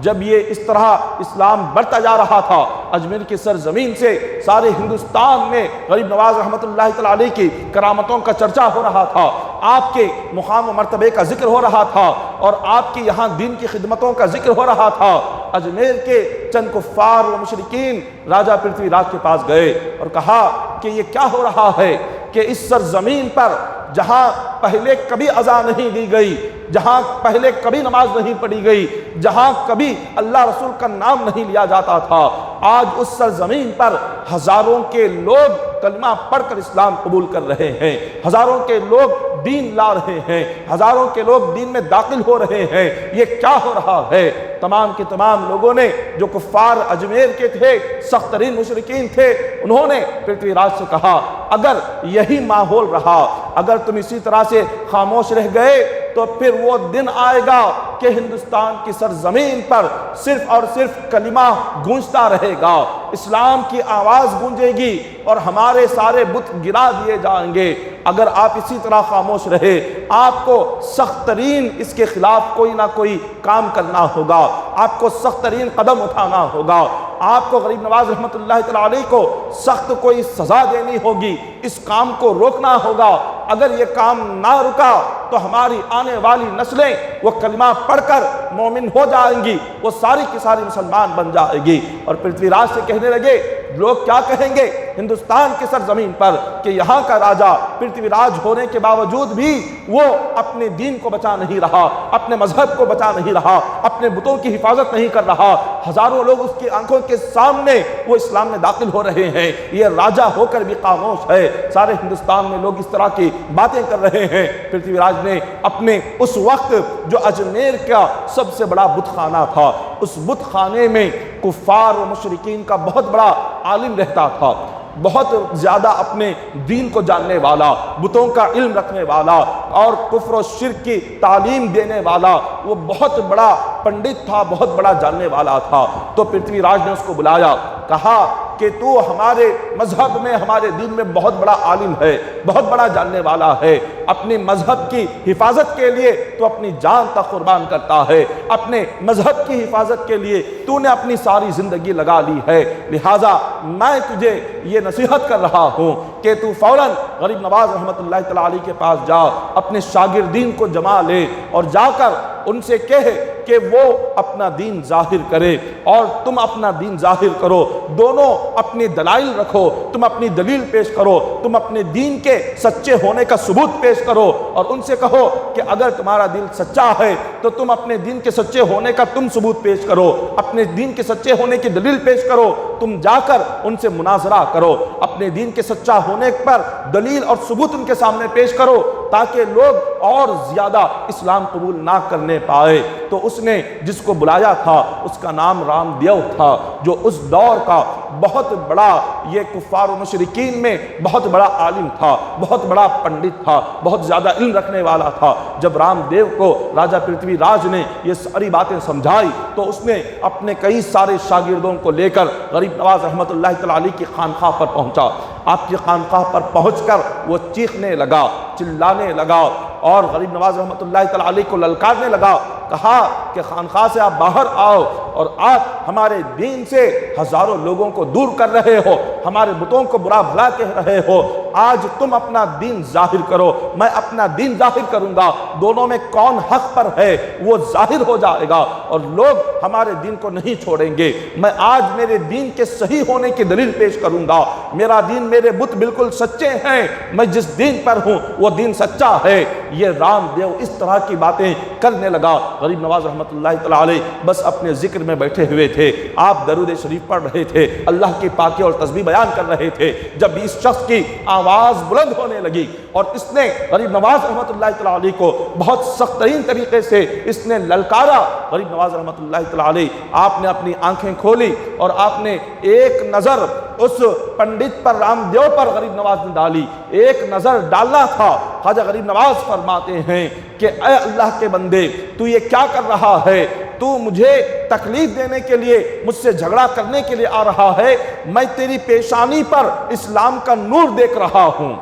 جب یہ اس طرح اسلام بڑھتا جا رہا تھا، اجمیر کی سرزمین سے سارے ہندوستان میں غریب نواز رحمۃ اللہ تعالی علیہ کی کرامتوں کا چرچا ہو رہا تھا، آپ کے مقام و مرتبے کا ذکر ہو رہا تھا اور آپ کی یہاں دین کی خدمتوں کا ذکر ہو رہا تھا۔ اجمیر کے چند کفار و مشرکین راجہ پرتھوی راج کے پاس گئے اور کہا کہ یہ کیا ہو رہا ہے کہ اس سرزمین پر جہاں پہلے کبھی اذان نہیں دی گئی، جہاں پہلے کبھی نماز نہیں پڑھی گئی، جہاں کبھی اللہ رسول کا نام نہیں لیا جاتا تھا، آج اس سرزمین پر ہزاروں کے لوگ کلمہ پڑھ کر اسلام قبول کر رہے ہیں، ہزاروں کے لوگ دین لا رہے ہیں، ہزاروں کے لوگ دین میں داخل ہو رہے ہیں، یہ کیا ہو رہا ہے؟ تمام کے تمام لوگوں نے جو کفار اجمیر کے تھے، سخت ترین مشرکین تھے، انہوں نے پرتھوی راج سے کہا اگر یہی ماحول رہا، اگر تم اسی طرح سے خاموش رہ گئے تو پھر وہ دن آئے گا کہ ہندوستان کی سرزمین پر صرف اور صرف کلمہ گونجتا رہے گا، اسلام کی آواز گونجے گی اور ہمارے سارے بت گرا دیے جائیں گے۔ اگر آپ اسی طرح خاموش رہے، آپ کو سخت ترین اس کے خلاف کوئی نہ کوئی کام کرنا ہوگا، آپ کو سخت ترین قدم اٹھانا ہوگا، آپ کو غریب نواز رحمۃ اللہ تعالی علیہ کو سخت کوئی سزا دینی ہوگی، اس کام کو روکنا ہوگا۔ اگر یہ کام نہ رکا تو ہماری آنے والی نسلیں وہ کلمہ پڑھ کر مومن ہو جائیں گی، وہ ساری کی ساری مسلمان بن جائے گی۔ اور پرتھوی راج سے کہنے لگے، لوگ کیا کہیں گے ہندوستان کی سرزمین پر کہ یہاں کا راجہ پرتھوی راج ہونے کے باوجود بھی وہ اپنے دین کو بچا نہیں رہا، اپنے مذہب کو بچا نہیں رہا، اپنے بتوں کی حفاظت نہیں کر رہا۔ ہزاروں لوگ اس کی آنکھوں کے سامنے وہ اسلام میں داخل ہو رہے ہیں، یہ راجہ ہو کر بھی خاموش ہے۔ سارے ہندوستان میں لوگ اس طرح کی باتیں کر رہے ہیں۔ پرتھوی راج نے اپنے اس وقت جو اجمیر کا سب سے بڑا بت خانہ تھا، اس بت خانے میں کفار و مشرکین کا بہت بڑا عالم رہتا تھا، بہت زیادہ اپنے دین کو جاننے والا، بتوں کا علم رکھنے والا اور کفر و شرک کی تعلیم دینے والا، وہ بہت بڑا پنڈت تھا، بہت بڑا جاننے والا تھا۔ تو پرتھوی راج نے اس کو بلایا، کہا کہ تو ہمارے مذہب میں، ہمارے دین میں بہت بڑا عالم ہے، بہت بڑا جاننے والا ہے، اپنے مذہب کی حفاظت کے لیے تو اپنی جان تک قربان کرتا ہے، اپنے مذہب کی حفاظت کے لیے تو نے اپنی ساری زندگی لگا لی ہے، لہٰذا میں تجھے یہ نصیحت کر رہا ہوں کہ تو فوراً غریب نواز رحمۃ اللہ تعالی علیہ کے پاس جا، اپنے شاگردین کو جما لے اور جا کر ان سے کہے کہ وہ اپنا دین ظاہر کرے اور تم اپنا دین ظاہر کرو، دونوں اپنی دلائل رکھو، تم اپنی دلیل پیش کرو، تم اپنے دین کے سچے ہونے کا ثبوت پیش کرو اور ان سے کہو کہ اگر تمہارا دل سچا ہے تو تم اپنے دین کے سچے ہونے کا تم ثبوت پیش کرو، اپنے دین کے سچے ہونے کی دلیل پیش کرو، تم جا کر ان سے مناظرہ کرو، اپنے دین کے سچا ہونے پر دلیل اور ثبوت ان کے سامنے پیش کرو تاکہ لوگ اور زیادہ اسلام قبول نہ کرنے پائے۔ تو اس نے جس کو بلایا تھا اس کا نام رام دیو تھا، جو اس دور کا بہت بڑا، یہ کفار و مشرکین میں بہت بڑا عالم تھا، بہت بڑا پنڈت تھا، بہت زیادہ علم رکھنے والا تھا۔ جب رام دیو کو راجہ پرتھوی راج نے یہ ساری باتیں سمجھائی تو اس نے اپنے کئی سارے شاگردوں کو لے کر غریب نواز رحمۃ اللہ تعالی علیہ کی خانقاہ پر پہنچا۔ آپ کی خانقاہ پر پہنچ کر وہ چیخنے لگا، چلانے لگا اور غریب نواز رحمۃ اللہ تعالی علیہ کو للکارنے لگا، کہا کہ خانقاہ سے آپ باہر آؤ اور آپ ہمارے دین سے ہزاروں لوگوں کو دور کر رہے ہو، ہمارے بتوں کو برا بھلا کہہ رہے ہو، آج تم اپنا دین ظاہر کرو، میں اپنا دین ظاہر کروں گا، دونوں میں کون حق پر ہے وہ ظاہر ہو جائے گا اور لوگ ہمارے دین کو نہیں چھوڑیں گے۔ میں آج میرے دین کے صحیح ہونے کی دلیل پیش کروں گا، میرا دین، میرے بت بالکل سچے ہیں، میں جس دین پر ہوں وہ دین سچا ہے۔ یہ رام دیو اس طرح کی باتیں کرنے لگا۔ غریب نواز رحمۃ اللہ تعالی علیہ بس اپنے ذکر میں بیٹھے ہوئے تھے، آپ درود شریف پڑھ رہے تھے، اللہ کی پاکی اور تسبیح بیان کر رہے تھے، جب اس شخص کی آواز بلند ہونے لگی اور اس نے غریب نواز رحمۃ اللہ تعالی علیہ کو بہت سخت ترین طریقے سے اس نے للکارا۔ غریب نواز رحمۃ اللہ تعالی علیہ آپ نے اپنی آنکھیں کھولی اور آپ نے ایک نظر اس پنڈت پر، رام دیو پر غریب نواز نے ڈالی، ایک نظر ڈالنا تھا۔ خواجہ غریب نواز فرماتے ہیں کہ اے اللہ کے بندے، تو یہ کیا کر رہا ہے؟ تو مجھے تکلیف دینے کے لیے، مجھ سے جھگڑا کرنے کے لیے آ رہا ہے؟ میں تیری پیشانی پر اسلام کا نور دیکھ رہا ہوں،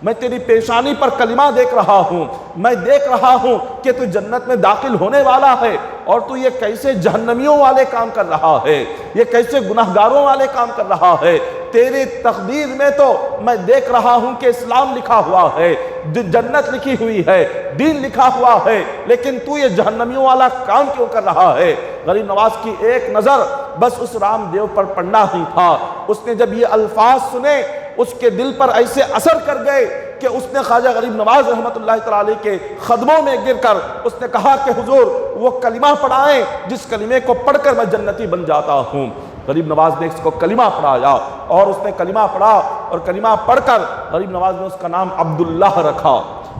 میں تیری پیشانی پر کلمہ دیکھ رہا ہوں، میں دیکھ رہا ہوں کہ تو جنت میں داخل ہونے والا ہے، اور تو یہ کیسے جہنمیوں والے کام کر رہا ہے، یہ کیسے گناہگاروں والے کام کر رہا ہے؟ تیری تقدیر میں تو میں دیکھ رہا ہوں کہ اسلام لکھا ہوا ہے، جنت لکھی ہوئی ہے، دین لکھا ہوا ہے، لیکن تو یہ جہنمیوں والا کام کیوں کر رہا ہے؟ غریب نواز کی ایک نظر بس اس رام دیو پر پڑنا ہی تھا۔ اس نے جب یہ الفاظ سنے اس کے دل پر ایسے اثر کر گئے کہ اس نے خواجہ غریب نواز رحمۃ اللہ تعالی علیہ کے قدموں میں گر کر اس نے کہا کہ حضور وہ کلمہ پڑھائیں جس کلمے کو پڑھ کر میں جنتی بن جاتا ہوں۔ غریب نواز نے اس کو کلمہ پڑھایا اور اس نے کلمہ پڑھا اور کلمہ پڑھ کر غریب نواز نے اس کا نام عبداللہ رکھا،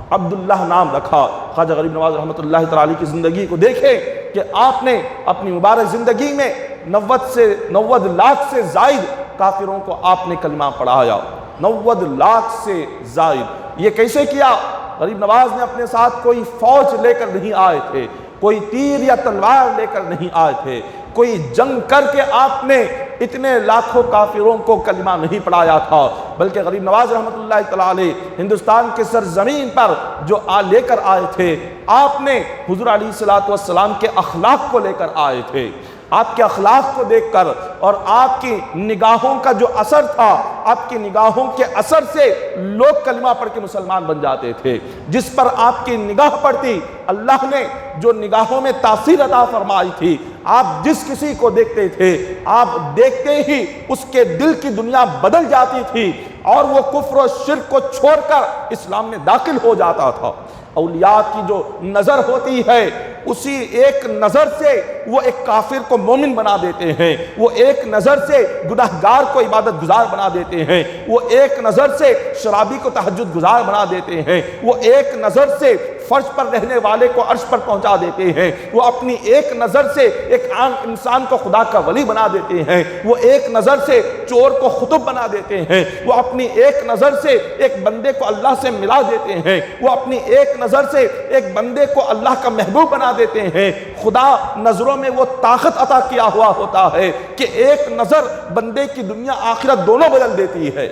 عبداللہ نام رکھا۔ خواجہ غریب نواز رحمۃ اللہ تعالی علیہ کی زندگی کو دیکھیں کہ آپ نے اپنی مبارک زندگی میں 90 لاکھ سے زائد کافروں کو آپ نے کلمہ پڑھایا، 90 لاکھ سے زائد۔ یہ کیسے کیا؟ غریب نواز نے اپنے ساتھ کوئی فوج لے کر نہیں آئے تھے، کوئی تیر یا تلوار لے کر نہیں آئے تھے، کوئی جنگ کر کے آپ نے اتنے لاکھوں کافروں کو کلمہ نہیں پڑھایا تھا، بلکہ غریب نواز رحمۃ اللہ تعالی علیہ ہندوستان کے سرزمین پر جو لے کر آئے تھے، آپ نے حضور علیہ الصلوۃ والسلام کے اخلاق کو لے کر آئے تھے۔ آپ کے اخلاق کو دیکھ کر اور آپ کی نگاہوں کا جو اثر تھا، آپ کی نگاہوں کے اثر سے لوگ کلمہ پڑھ کے مسلمان بن جاتے تھے۔ جس پر آپ کی نگاہ پڑتی، اللہ نے جو نگاہوں میں تاثیر عطا فرمائی تھی، آپ جس کسی کو دیکھتے تھے، آپ دیکھتے ہی اس کے دل کی دنیا بدل جاتی تھی اور وہ کفر و شرک کو چھوڑ کر اسلام میں داخل ہو جاتا تھا۔ اولیاء کی جو نظر ہوتی ہے، اسی ایک نظر سے وہ ایک کافر کو مومن بنا دیتے ہیں، وہ ایک نظر سے گناہگار کو عبادت گزار بنا دیتے ہیں، وہ ایک نظر سے شرابی کو تہجد گزار بنا دیتے ہیں، وہ ایک نظر سے فرش پر رہنے والے کو عرش پر پہنچا دیتے ہیں، وہ اپنی ایک نظر سے ایک عام انسان کو خدا کا ولی بنا دیتے ہیں، وہ ایک نظر سے چور کو خطب بنا دیتے ہیں، وہ اپنی ایک نظر سے ایک بندے کو اللہ سے ملا دیتے ہیں، وہ اپنی ایک نظر سے ایک بندے کو اللہ کا محبوب بنا دیتے ہیں۔ خدا نظروں میں وہ طاقت عطا کیا ہوا ہوتا ہے کہ ایک نظر بندے کی دنیا آخرت دونوں بدل دیتی ہے۔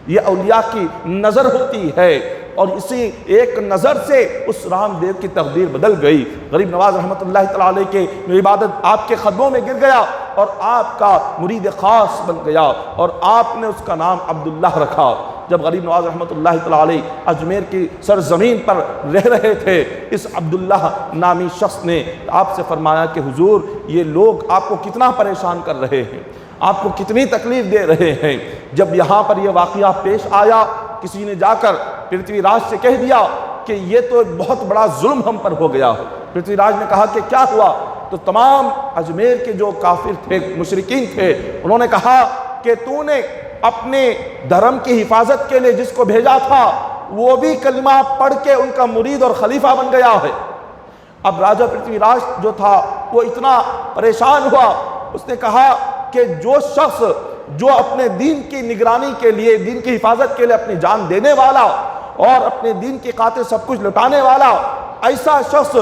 یہ اولیاء کی نظر ہوتی ہے، اور اسی ایک نظر سے اس رام دیو کی تقدیر بدل گئی۔ غریب نواز رحمۃ اللہ تعالی علیہ کے عبادت آپ کے قدموں میں گر گیا اور آپ کا مرید خاص بن گیا، اور آپ نے اس کا نام عبداللہ رکھا۔ جب غریب نواز رحمۃ اللہ تعالی علیہ اجمیر کی سرزمین پر رہ رہے تھے، اس عبداللہ نامی شخص نے آپ سے فرمایا کہ حضور، یہ لوگ آپ کو کتنا پریشان کر رہے ہیں، آپ کو کتنی تکلیف دے رہے ہیں۔ جب یہاں پر یہ واقعہ پیش آیا، کسی نے جا کر پرتھوی راج سے کہہ دیا کہ یہ تو بہت بڑا ظلم ہم پر ہو گیا ہے۔ پرتھوی راج نے کہا کہ کیا ہوا؟ تو تمام اجمیر کے جو کافر تھے، مشرکین تھے، انہوں نے کہا کہ تو نے اپنے دھرم کی حفاظت کے لیے جس کو بھیجا تھا، وہ بھی کلمہ پڑھ کے ان کا مرید اور خلیفہ بن گیا ہے۔ اب راجہ پرتھوی راج جو تھا وہ اتنا پریشان ہوا، اس نے کہا کہ جو شخص جو اپنے دین کی نگرانی کے لیے، دین کی حفاظت کے لیے اپنی جان دینے والا اور اپنے دین کی خاطر سب کچھ لٹانے والا، ایسا شخص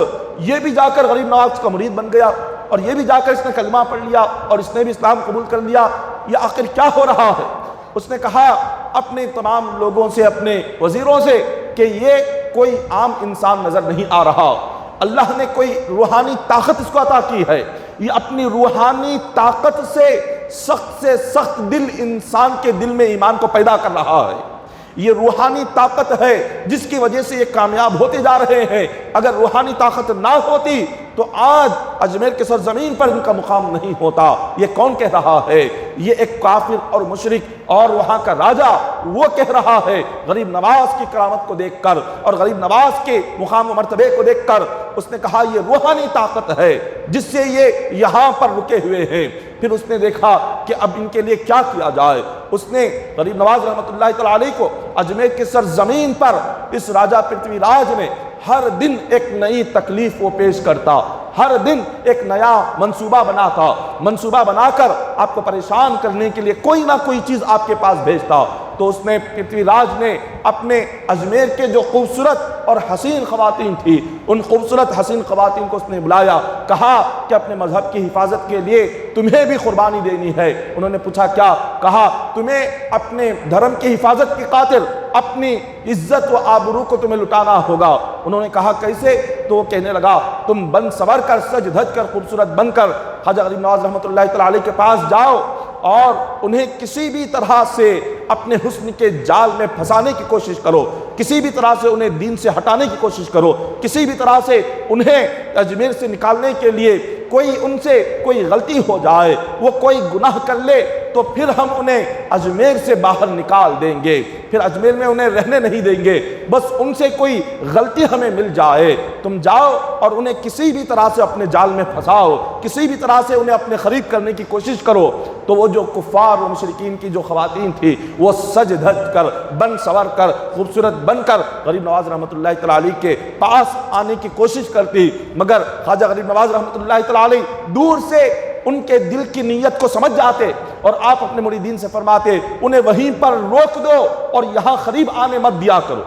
یہ بھی جا کر غریب نواز کا مرید بن گیا، اور یہ بھی جا کر اس نے کلمہ پڑھ لیا اور اس نے بھی اسلام قبول کر لیا، یہ آخر کیا ہو رہا ہے؟ اس نے کہا اپنے تمام لوگوں سے، اپنے وزیروں سے کہ یہ کوئی عام انسان نظر نہیں آ رہا، اللہ نے کوئی روحانی طاقت اس کو عطا کی ہے، یہ اپنی روحانی طاقت سے سخت دل انسان کے دل میں ایمان کو پیدا کر رہا ہے۔ یہ روحانی طاقت ہے جس کی وجہ سے یہ کامیاب ہوتے جا رہے ہیں۔ اگر روحانی طاقت نہ ہوتی تو آج اجمیر کے سرزمین پر ان کا مقام نہیں ہوتا۔ یہ کون کہہ رہا ہے؟ یہ ایک کافر اور مشرک اور وہاں کا راجہ وہ کہہ رہا ہے۔ غریب نواز کی کرامت کو دیکھ کر اور غریب نواز کے مقام و مرتبے کو دیکھ کر اس نے کہا یہ روحانی طاقت ہے جس سے یہ یہاں پر رکے ہوئے ہیں۔ پھر اس نے دیکھا کہ اب ان کے لیے کیا کیا جائے۔ اس نے غریب نواز رحمۃ اللہ تعالی علیہ کو اجمیر کی سرزمین پر اس راجہ پرتھوی راج میں ہر دن ایک نئی تکلیف وہ پیش کرتا، ہر دن ایک نیا منصوبہ بناتا، منصوبہ بنا کر آپ کو پریشان کرنے کے لیے کوئی نہ کوئی چیز آپ کے پاس بھیجتا۔ تو اس نے پرتھوی راج نے اپنے اجمیر کے جو خوبصورت اور حسین خواتین تھی، ان خوبصورت حسین خواتین کو اس نے بلایا، کہا کہ اپنے مذہب کی حفاظت کے لیے تمہیں بھی قربانی دینی ہے۔ انہوں نے پوچھا کیا؟ کہا تمہیں اپنے دھرم کی حفاظت کی خاطر اپنی عزت و آبرو کو تمہیں لٹانا ہوگا۔ انہوں نے کہا کیسے؟ تو وہ کہنے لگا تم بن سور کر، سج دھج کر، خوبصورت بن کر خواجہ غریب نواز رحمۃ اللہ تعالی علیہ کے پاس جاؤ اور انہیں کسی بھی طرح سے اپنے حسن کے جال میں پھنسانے کی کوشش کرو، کسی بھی طرح سے انہیں دین سے ہٹانے کی کوشش کرو، کسی بھی طرح سے انہیں اجمیر سے نکالنے کے لیے ان سے کوئی غلطی ہو جائے، وہ کوئی گناہ کر لے تو پھر ہم انہیں اجمیر سے باہر نکال دیں گے، پھر اجمیر میں انہیں رہنے نہیں دیں گے، بس ان سے کوئی غلطی ہمیں مل جائے۔ تم جاؤ اور انہیں کسی بھی طرح سے اپنے جال میں پھنساؤ، کسی بھی طرح سے انہیں اپنے قریب کرنے کی کوشش کرو۔ تو وہ جو کفار و مشرکین کی جو خواتین تھی وہ سج دھج کر، بن سور کر، خوبصورت بن کر غریب نواز رحمۃ اللہ تعالی علیہ کے پاس آنے کی کوشش کرتی، مگر خواجہ غریب نواز رحمۃ اللہ تعالی علیہ دور سے ان کے دل کی نیت کو سمجھ جاتے اور آپ اپنے مریدین سے فرماتے انہیں وہیں پر روک دو اور یہاں قریب آنے مت دیا کرو،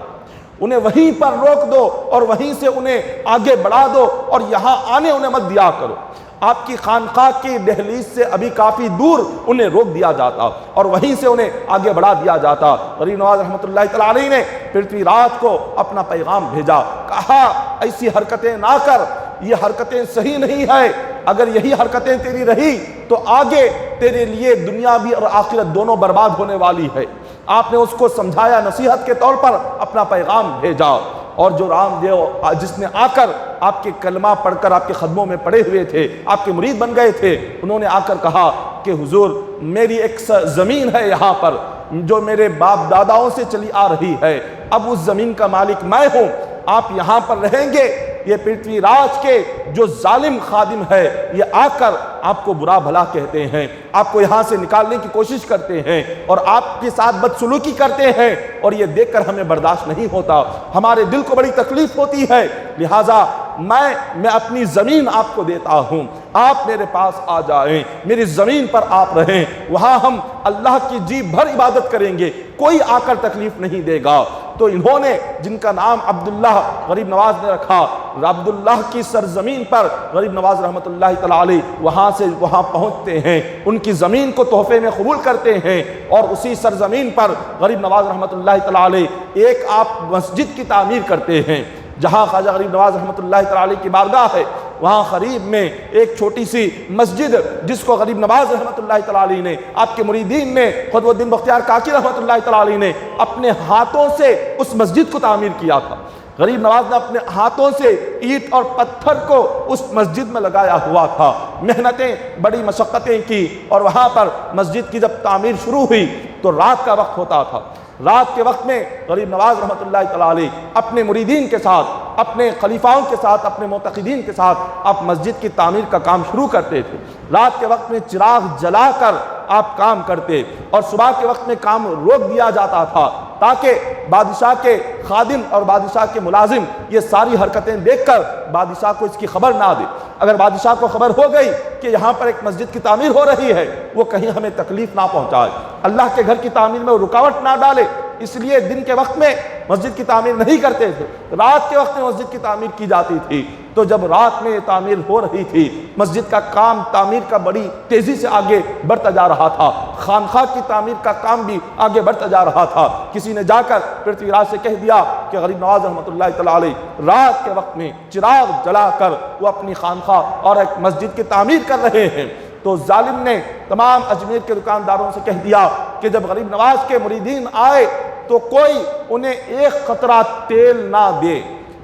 انہیں وہیں پر روک دو اور وہیں سے انہیں آگے بڑھا دو اور یہاں آنے انہیں مت دیا کرو۔ آپ کی خانقاہ کی دہلیز سے ابھی کافی دور انہیں روک دیا جاتا اور وہیں سے انہیں آگے بڑھا دیا جاتا۔ غریب نواز رحمۃ اللہ تعالی علیہ نے پرتھوی راج کو اپنا پیغام بھیجا، کہا ایسی حرکتیں نہ کر، یہ حرکتیں صحیح نہیں ہے، اگر یہی حرکتیں تیری رہی تو آگے تیرے لیے دنیا بھی اور آخرت دونوں برباد ہونے والی ہے۔ آپ نے اس کو سمجھایا، نصیحت کے طور پر اپنا پیغام بھیجا۔ اور جو رام دیو جس نے آ کر آپ کے کلمہ پڑھ کر آپ کے قدموں میں پڑے ہوئے تھے، آپ کے مرید بن گئے تھے، انہوں نے آ کر کہا کہ حضور میری ایک زمین ہے یہاں پر جو میرے باپ داداؤں سے چلی آ رہی ہے، اب اس زمین کا مالک میں ہوں، آپ یہاں پر رہیں گے۔ یہ پرتھوی راج کے جو ظالم خادم ہے یہ آ کر آپ کو برا بھلا کہتے ہیں، آپ کو یہاں سے نکالنے کی کوشش کرتے ہیں اور آپ کے ساتھ بدسلوکی کرتے ہیں، اور یہ دیکھ کر ہمیں برداشت نہیں ہوتا، ہمارے دل کو بڑی تکلیف ہوتی ہے، لہٰذا میں اپنی زمین آپ کو دیتا ہوں، آپ میرے پاس آ جائیں، میری زمین پر آپ رہیں، وہاں ہم اللہ کی جی بھر عبادت کریں گے، کوئی آ کر تکلیف نہیں دے گا۔ تو انہوں نے، جن کا نام عبداللہ غریب نواز نے رکھا، عبداللہ کی سرزمین پر غریب نواز رحمۃ اللہ تعالی علیہ وہاں پہنچتے ہیں، ان کی زمین کو تحفے میں قبول کرتے ہیں، اور اسی سرزمین پر غریب نواز رحمۃ اللہ تعالی علیہ ایک آپ مسجد کی تعمیر کرتے ہیں، جہاں خواجہ غریب نواز رحمۃ اللہ تعالی علیہ کی بارگاہ ہے، وہاں قریب میں ایک چھوٹی سی مسجد جس کو غریب نواز رحمۃ اللہ تعالی علیہ نے، آپ کے مریدین نے، قطب الدین بختیار کاکی رحمۃ اللہ تعالی علیہ نے اپنے ہاتھوں سے اس مسجد کو تعمیر کیا تھا۔ غریب نواز نے اپنے ہاتھوں سے اینٹ اور پتھر کو اس مسجد میں لگایا ہوا تھا، محنتیں بڑی مشقتیں کی، اور وہاں پر مسجد کی جب تعمیر شروع ہوئی تو رات کا وقت ہوتا تھا۔ رات کے وقت میں غریب نواز رحمۃ اللہ تعالی علیہ اپنے مریدین کے ساتھ، اپنے خلیفاؤں کے ساتھ، اپنے معتقدین کے ساتھ آپ مسجد کی تعمیر کا کام شروع کرتے تھے۔ رات کے وقت میں چراغ جلا کر آپ کام کرتے، اور صبح کے وقت میں کام روک دیا جاتا تھا تاکہ بادشاہ کے خادم اور بادشاہ کے ملازم یہ ساری حرکتیں دیکھ کر بادشاہ کو اس کی خبر نہ دے۔ اگر بادشاہ کو خبر ہو گئی کہ یہاں پر ایک مسجد کی تعمیر ہو رہی ہے، وہ کہیں ہمیں تکلیف نہ پہنچائے، اللہ کے گھر کی تعمیر میں رکاوٹ نہ ڈالے، اس لیے دن کے وقت میں مسجد کی تعمیر نہیں کرتے تھے، رات کے وقت میں مسجد کی تعمیر کی جاتی تھی۔ تو جب رات میں تعمیر ہو رہی تھی، مسجد کا کام تعمیر کا بڑی تیزی سے آگے بڑھتا جا رہا تھا، خانقاہ کی تعمیر کا کام بھی آگے بڑھتا جا رہا تھا، کسی نے جا کر پرتھوی راج سے کہہ دیا کہ غریب نواز رحمۃ اللہ تعالی علیہ رات کے وقت میں چراغ جلا کر وہ اپنی خانقاہ اور ایک مسجد کی تعمیر کر رہے ہیں۔ تو ظالم نے تمام اجمیر کے دکانداروں سے کہہ دیا کہ جب غریب نواز کے مریدین آئے تو کوئی انہیں ایک قطرہ تیل نہ دے،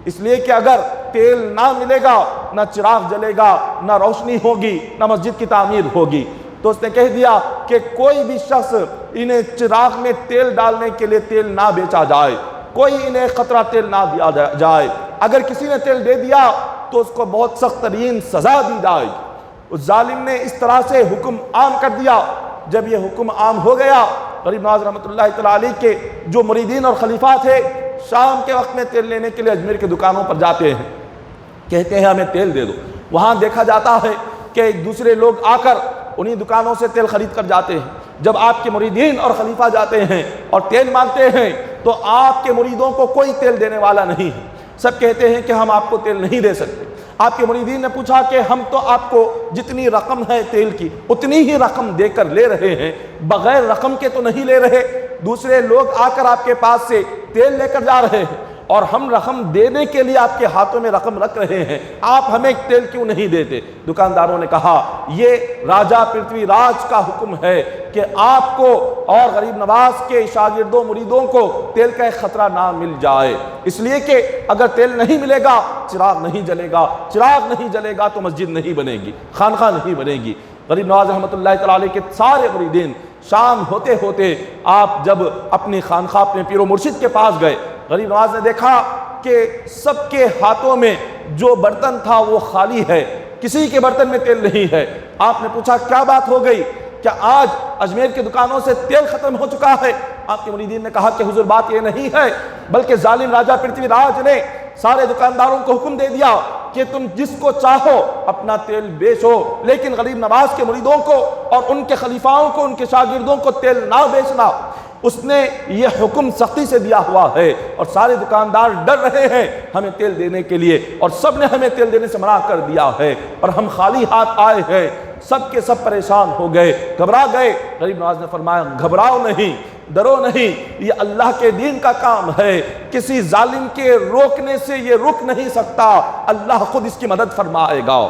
اس لیے کہ اگر تیل نہ ملے گا نہ چراغ جلے گا، نہ روشنی ہوگی، نہ مسجد کی تعمیر ہوگی۔ تو اس نے کہہ دیا کہ کوئی بھی شخص انہیں چراغ میں تیل ڈالنے کے لیے تیل نہ بیچا جائے، کوئی انہیں قطرہ تیل نہ دیا جائے، اگر کسی نے تیل دے دیا تو اس کو بہت سخت ترین سزا دی جائے۔ اس ظالم نے اس طرح سے حکم عام کر دیا۔ جب یہ حکم عام ہو گیا، غریب نواز رحمۃ اللہ تعالی علیہ کے جو مریدین اور خلیفہ تھے شام کے وقت میں تیل لینے کے لیے اجمیر کے دکانوں پر جاتے ہیں، کہتے ہیں ہمیں تیل دے دو۔ وہاں دیکھا جاتا ہے کہ دوسرے لوگ آ کر انہی دکانوں سے تیل خرید کر جاتے ہیں۔ جب آپ کے مریدین اور خلیفہ جاتے ہیں اور تیل مانگتے ہیں تو آپ کے مریدوں کو کوئی تیل دینے والا نہیں ہے، سب کہتے ہیں کہ ہم آپ کو تیل نہیں دے سکتے۔ آپ کے مریدین نے پوچھا کہ ہم تو آپ کو جتنی رقم ہے تیل کی اتنی ہی رقم دے کر لے رہے ہیں، بغیر رقم کے تو نہیں لے رہے، دوسرے لوگ آ کر آپ کے پاس سے تیل لے کر جا رہے ہیں اور ہم رقم دینے کے لیے آپ کے ہاتھوں میں رقم رکھ رہے ہیں، آپ ہمیں تیل کیوں نہیں دیتے؟ دکانداروں نے کہا یہ راجہ پرتھوی راج کا حکم ہے کہ آپ کو اور غریب نواز کے شاگردوں مریدوں کو تیل کا ایک خطرہ نہ مل جائے، اس لیے کہ اگر تیل نہیں ملے گا چراغ نہیں جلے گا، چراغ نہیں جلے گا تو مسجد نہیں بنے گی، خانقاہ نہیں بنے گی۔ غریب نواز رحمۃ اللہ تعالی علیہ کے سارے مریدین شام ہوتے ہوتے آپ جب اپنی خانقاہ اپنے پیر و مرشد کے پاس گئے، غریب نواز نے دیکھا کہ سب کے ہاتھوں میں جو برتن تھا وہ خالی ہے، کسی کے برتن میں تیل نہیں ہے۔ آپ نے پوچھا کیا بات ہو گئی، کیا آج اجمیر کی دکانوں سے تیل ختم ہو چکا ہے؟ آپ کے مریدین نے کہا کہ حضور بات یہ نہیں ہے، بلکہ ظالم راجہ پرتھوی راج نے سارے دکانداروں کو حکم دے دیا کہ تم جس کو چاہو اپنا تیل بیچو، لیکن غریب نواز کے مریدوں کو اور ان کے خلیفاؤں کو، ان کے شاگردوں کو تیل نہ بیچنا۔ اس نے یہ حکم سختی سے دیا ہوا ہے، اور سارے دکاندار ڈر رہے ہیں ہمیں تیل دینے کے لیے، اور سب نے ہمیں تیل دینے سے منع کر دیا ہے، اور ہم خالی ہاتھ آئے ہیں۔ سب کے سب پریشان ہو گئے، گھبرا گئے۔ غریب نواز نے فرمایا گھبراؤ نہیں، ڈرو نہیں، یہ اللہ کے دین کا کام ہے، کسی ظالم کے روکنے سے یہ رک نہیں سکتا، اللہ خود اس کی مدد فرمائے گا۔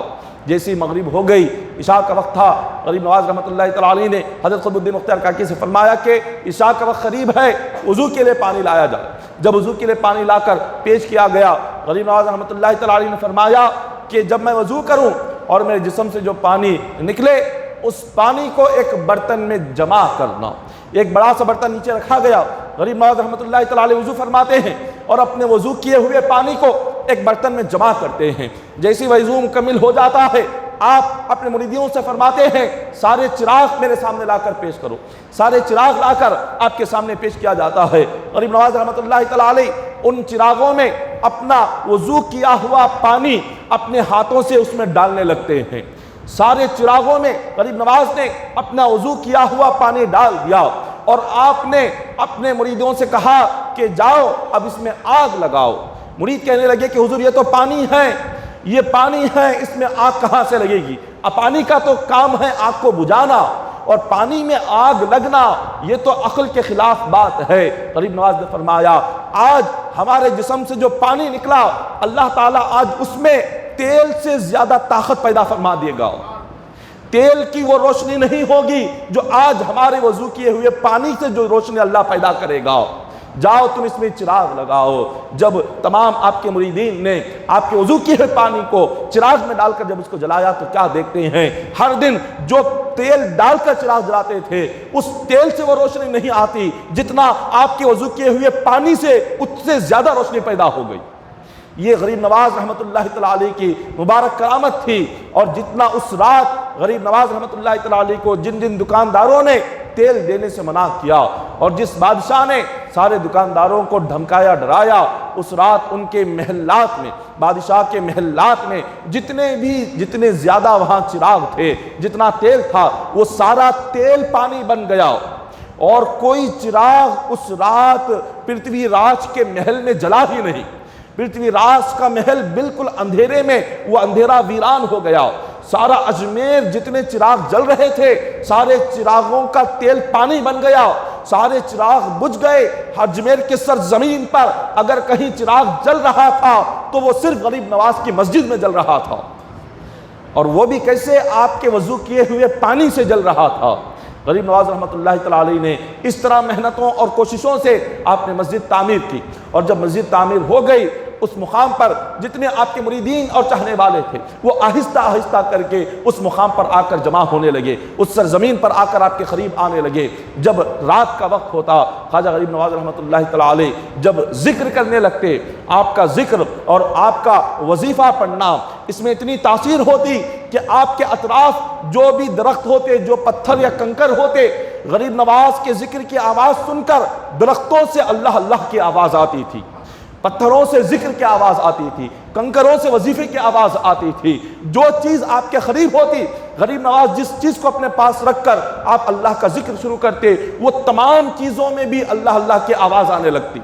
جیسی مغرب ہو گئی، عشاء کا وقت تھا، غریب نواز رحمۃ اللہ تعالی علیہ نے حضرت قطب الدین مختار کاکی سے فرمایا کہ عشاء کا وقت قریب ہے، وضو کے لیے پانی لایا جائے۔ جب وضو کے لیے پانی لا کر پیش کیا گیا، غریب نواز رحمۃ اللہ تعالی علیہ نے فرمایا کہ جب میں وضو کروں اور میرے جسم سے جو پانی نکلے، اس پانی کو ایک برتن میں جمع کرنا۔ ایک بڑا سا برتن نیچے رکھا گیا، غریب نواز رحمۃ اللہ تعالی علیہ وضو فرماتے ہیں اور اپنے وضو کیے ہوئے پانی کو ایک برتن میں جمع کرتے ہیں۔ جیسی وضو مکمل ہو جاتا ہے، آپ اپنے مریدیوں سے فرماتے ہیں سارے چراغ میرے سامنے لا کر پیش کرو۔ سارے چراغ لا کر آپ کے سامنے پیش کیا جاتا ہے۔ غریب نواز رحمۃ اللہ تعالی علیہ ان چراغوں میں اپنا وضو کیا ہوا پانی اپنے ہاتھوں سے اس میں ڈالنے لگتے ہیں۔ سارے چراغوں میں غریب نواز نے اپنا وضو کیا ہوا پانی ڈال دیا، اور آپ نے اپنے مریدوں سے کہا کہ جاؤ اب اس میں آگ لگاؤ۔ مرید کہنے لگے کہ حضور یہ تو پانی ہے، یہ پانی ہے، اس میں آگ کہاں سے لگے گی؟ اب پانی کا تو کام ہے آگ کو بجھانا، اور پانی میں آگ لگنا یہ تو عقل کے خلاف بات ہے۔ غریب نواز نے فرمایا آج ہمارے جسم سے جو پانی نکلا، اللہ تعالیٰ آج اس میں تیل سے زیادہ طاقت پیدا فرما دے گا۔ تیل کی وہ روشنی نہیں ہوگی جو آج ہمارے وضو کیے ہوئے پانی سے جو روشنی اللہ پیدا کرے گا۔ جاؤ تم اس میں چراغ لگاؤ۔ جب تمام آپ کے مریدین نے آپ کے وضو کیے ہوئے پانی کو چراغ میں ڈال کر جب اس کو جلایا تو کیا دیکھتے ہیں، ہر دن جو تیل ڈال کر چراغ جلاتے تھے اس تیل سے وہ روشنی نہیں آتی جتنا آپ کے وضو کیے ہوئے پانی سے اس سے زیادہ روشنی پیدا ہو گئی۔ یہ غریب نواز رحمۃ اللہ تعالی علیہ کی مبارک کرامت تھی، اور جتنا اس رات غریب نواز رحمۃ اللہ تعالی علیہ کو جن جن دکانداروں نے تیل دینے سے منع کیا، اور جس بادشاہ نے سارے دکانداروں کو دھمکایا ڈرایا، اس رات ان کے محلات میں، بادشاہ کے محلات میں جتنے زیادہ وہاں چراغ تھے، جتنا تیل تھا، وہ سارا تیل پانی بن گیا، اور کوئی چراغ اس رات پرتھوی راج کے محل میں جلا ہی نہیں۔ پرتھوی راج کا محل بالکل اندھیرے میں وہ اندھیرا ویران ہو گیا۔ سارا اجمیر جتنے چراغ جل رہے تھے، سارے چراغوں کا تیل پانی بن گیا، سارے چراغ بجھ گئے۔ اجمیر کے سرزمین پر اگر کہیں چراغ جل رہا تھا تو وہ صرف غریب نواز کی مسجد میں جل رہا تھا، اور وہ بھی کیسے؟ آپ کے وضو کیے ہوئے پانی سے جل رہا تھا۔ غریب نواز رحمۃ اللہ تعالی علیہ نے اس طرح محنتوں اور کوششوں سے آپ نے مسجد تعمیر کی، اور جب مسجد تعمیر ہو گئی اس مقام پر جتنے آپ کے مریدین اور چاہنے والے تھے وہ آہستہ آہستہ کر کے اس مقام پر آ کر جمع ہونے لگے، اس سرزمین پر آ کر آپ کے قریب آنے لگے۔ جب رات کا وقت ہوتا، خواجہ غریب نواز رحمۃ اللہ تعالی علیہ جب ذکر کرنے لگتے، آپ کا ذکر اور آپ کا وظیفہ پڑھنا اس میں اتنی تاثیر ہوتی کہ آپ کے اطراف جو بھی درخت ہوتے، جو پتھر یا کنکر ہوتے، غریب نواز کے ذکر کی آواز سن کر درختوں سے اللہ اللہ کی آواز آتی تھی، پتھروں سے ذکر کی آواز آتی تھی، کنکروں سے وظیفے کی آواز آتی تھی۔ جو چیز آپ کے قریب ہوتی، غریب نواز جس چیز کو اپنے پاس رکھ کر آپ اللہ کا ذکر شروع کرتے، وہ تمام چیزوں میں بھی اللہ اللہ کی آواز آنے لگتی۔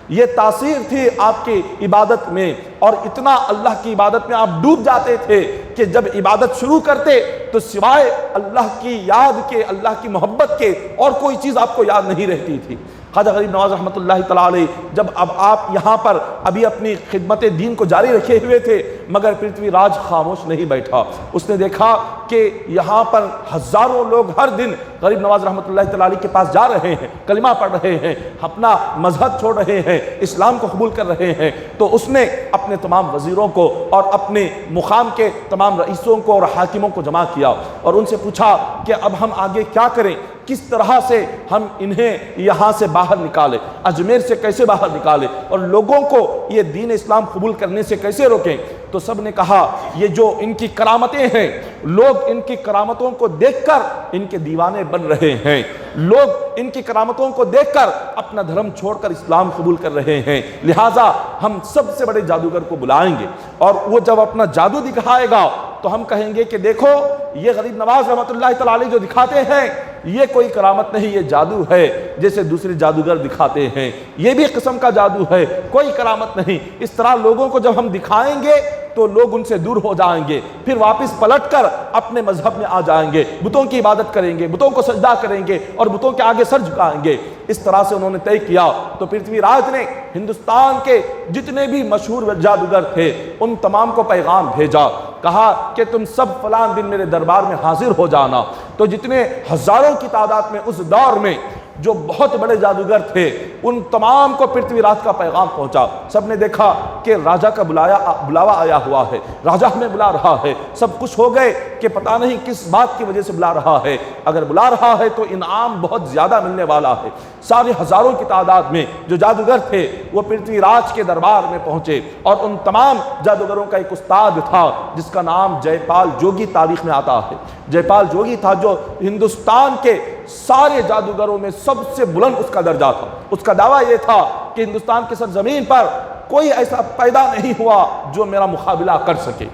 یہ تاثیر تھی آپ کی عبادت میں، اور اتنا اللہ کی عبادت میں آپ ڈوب جاتے تھے کہ جب عبادت شروع کرتے تو سوائے اللہ کی یاد کے، اللہ کی محبت کے اور کوئی چیز آپ کو یاد نہیں رہتی تھی۔ خواجہ غریب نواز رحمۃ اللہ تعالی علیہ جب اب آپ یہاں پر ابھی اپنی خدمت دین کو جاری رکھے ہوئے تھے، مگر پرتھوی راج خاموش نہیں بیٹھا۔ اس نے دیکھا کہ یہاں پر ہزاروں لوگ ہر دن غریب نواز رحمۃ اللہ تعالی علیہ کے پاس جا رہے ہیں، کلمہ پڑھ رہے ہیں، اپنا مذہب چھوڑ رہے ہیں، اسلام کو قبول کر رہے ہیں۔ تو اس نے اپنے تمام وزیروں کو اور اپنے مقام کے تمام رئیسوں کو اور حاکموں کو جمع کیا، اور ان سے پوچھا کہ اب ہم آگے کیا کریں، کس طرح سے ہم انہیں یہاں سے باہر نکالیں، اجمیر سے کیسے باہر نکالیں، اور لوگوں کو یہ دین اسلام قبول کرنے سے کیسے روکیں۔ تو سب نے کہا یہ جو ان کی کرامتیں ہیں، لوگ ان کی کرامتوں کو دیکھ کر ان کے دیوانے بن رہے ہیں، لوگ ان کی کرامتوں کو دیکھ کر اپنا دھرم چھوڑ کر اسلام قبول کر رہے ہیں، لہٰذا ہم سب سے بڑے جادوگر کو بلائیں گے، اور وہ جب اپنا جادو دکھائے گا تو ہم کہیں گے کہ دیکھو یہ غریب نواز رحمۃ اللہ تعالی علیہ جو دکھاتے ہیں یہ کوئی کرامت نہیں، یہ جادو ہے جیسے دوسرے جادوگر دکھاتے ہیں، یہ بھی قسم کا جادو ہے، کوئی کرامت نہیں۔ اس طرح لوگوں کو جب ہم دکھائیں گے تو لوگ ان سے دور ہو جائیں گے، پھر واپس پلٹ کر اپنے مذہب میں آ جائیں گے، بتوں کی عبادت کریں گے، بتوں کو سجدہ کریں گے اور بتوں کے آگے سر جھکائیں گے۔ اس طرح سے انہوں نے طے کیا۔ تو پرتھوی راج نے ہندوستان کے جتنے بھی مشہور جادوگر تھے ان تمام کو پیغام بھیجا، کہا کہ تم سب فلاں دن میرے دربار میں حاضر ہو جانا۔ تو جتنے ہزاروں کی تعداد میں اس دور میں جو بہت بڑے جادوگر تھے ان تمام کو پرتھوی راج کا پیغام پہنچا۔ سب نے دیکھا کہ راجہ کا بلاوا آیا ہوا ہے، راجہ ہمیں بلا رہا ہے۔ سب خوش ہو گئے کہ پتہ نہیں کس بات کی وجہ سے بلا رہا ہے، اگر بلا رہا ہے تو انعام بہت زیادہ ملنے والا ہے۔ سارے ہزاروں کی تعداد میں جو جادوگر تھے وہ پرتھوی راج کے دربار میں پہنچے، اور ان تمام جادوگروں کا ایک استاد تھا جس کا نام جے پال جوگی تاریخ میں آتا ہے۔ جے پال جوگی تھا جو ہندوستان کے سارے جادوگروں میں سب سے بلند اس کا درجہ تھا۔ اس کا دعویٰ یہ تھا کہ ہندوستان کی سرزمین پر کوئی ایسا پیدا نہیں ہوا جو میرا مقابلہ کر سکے۔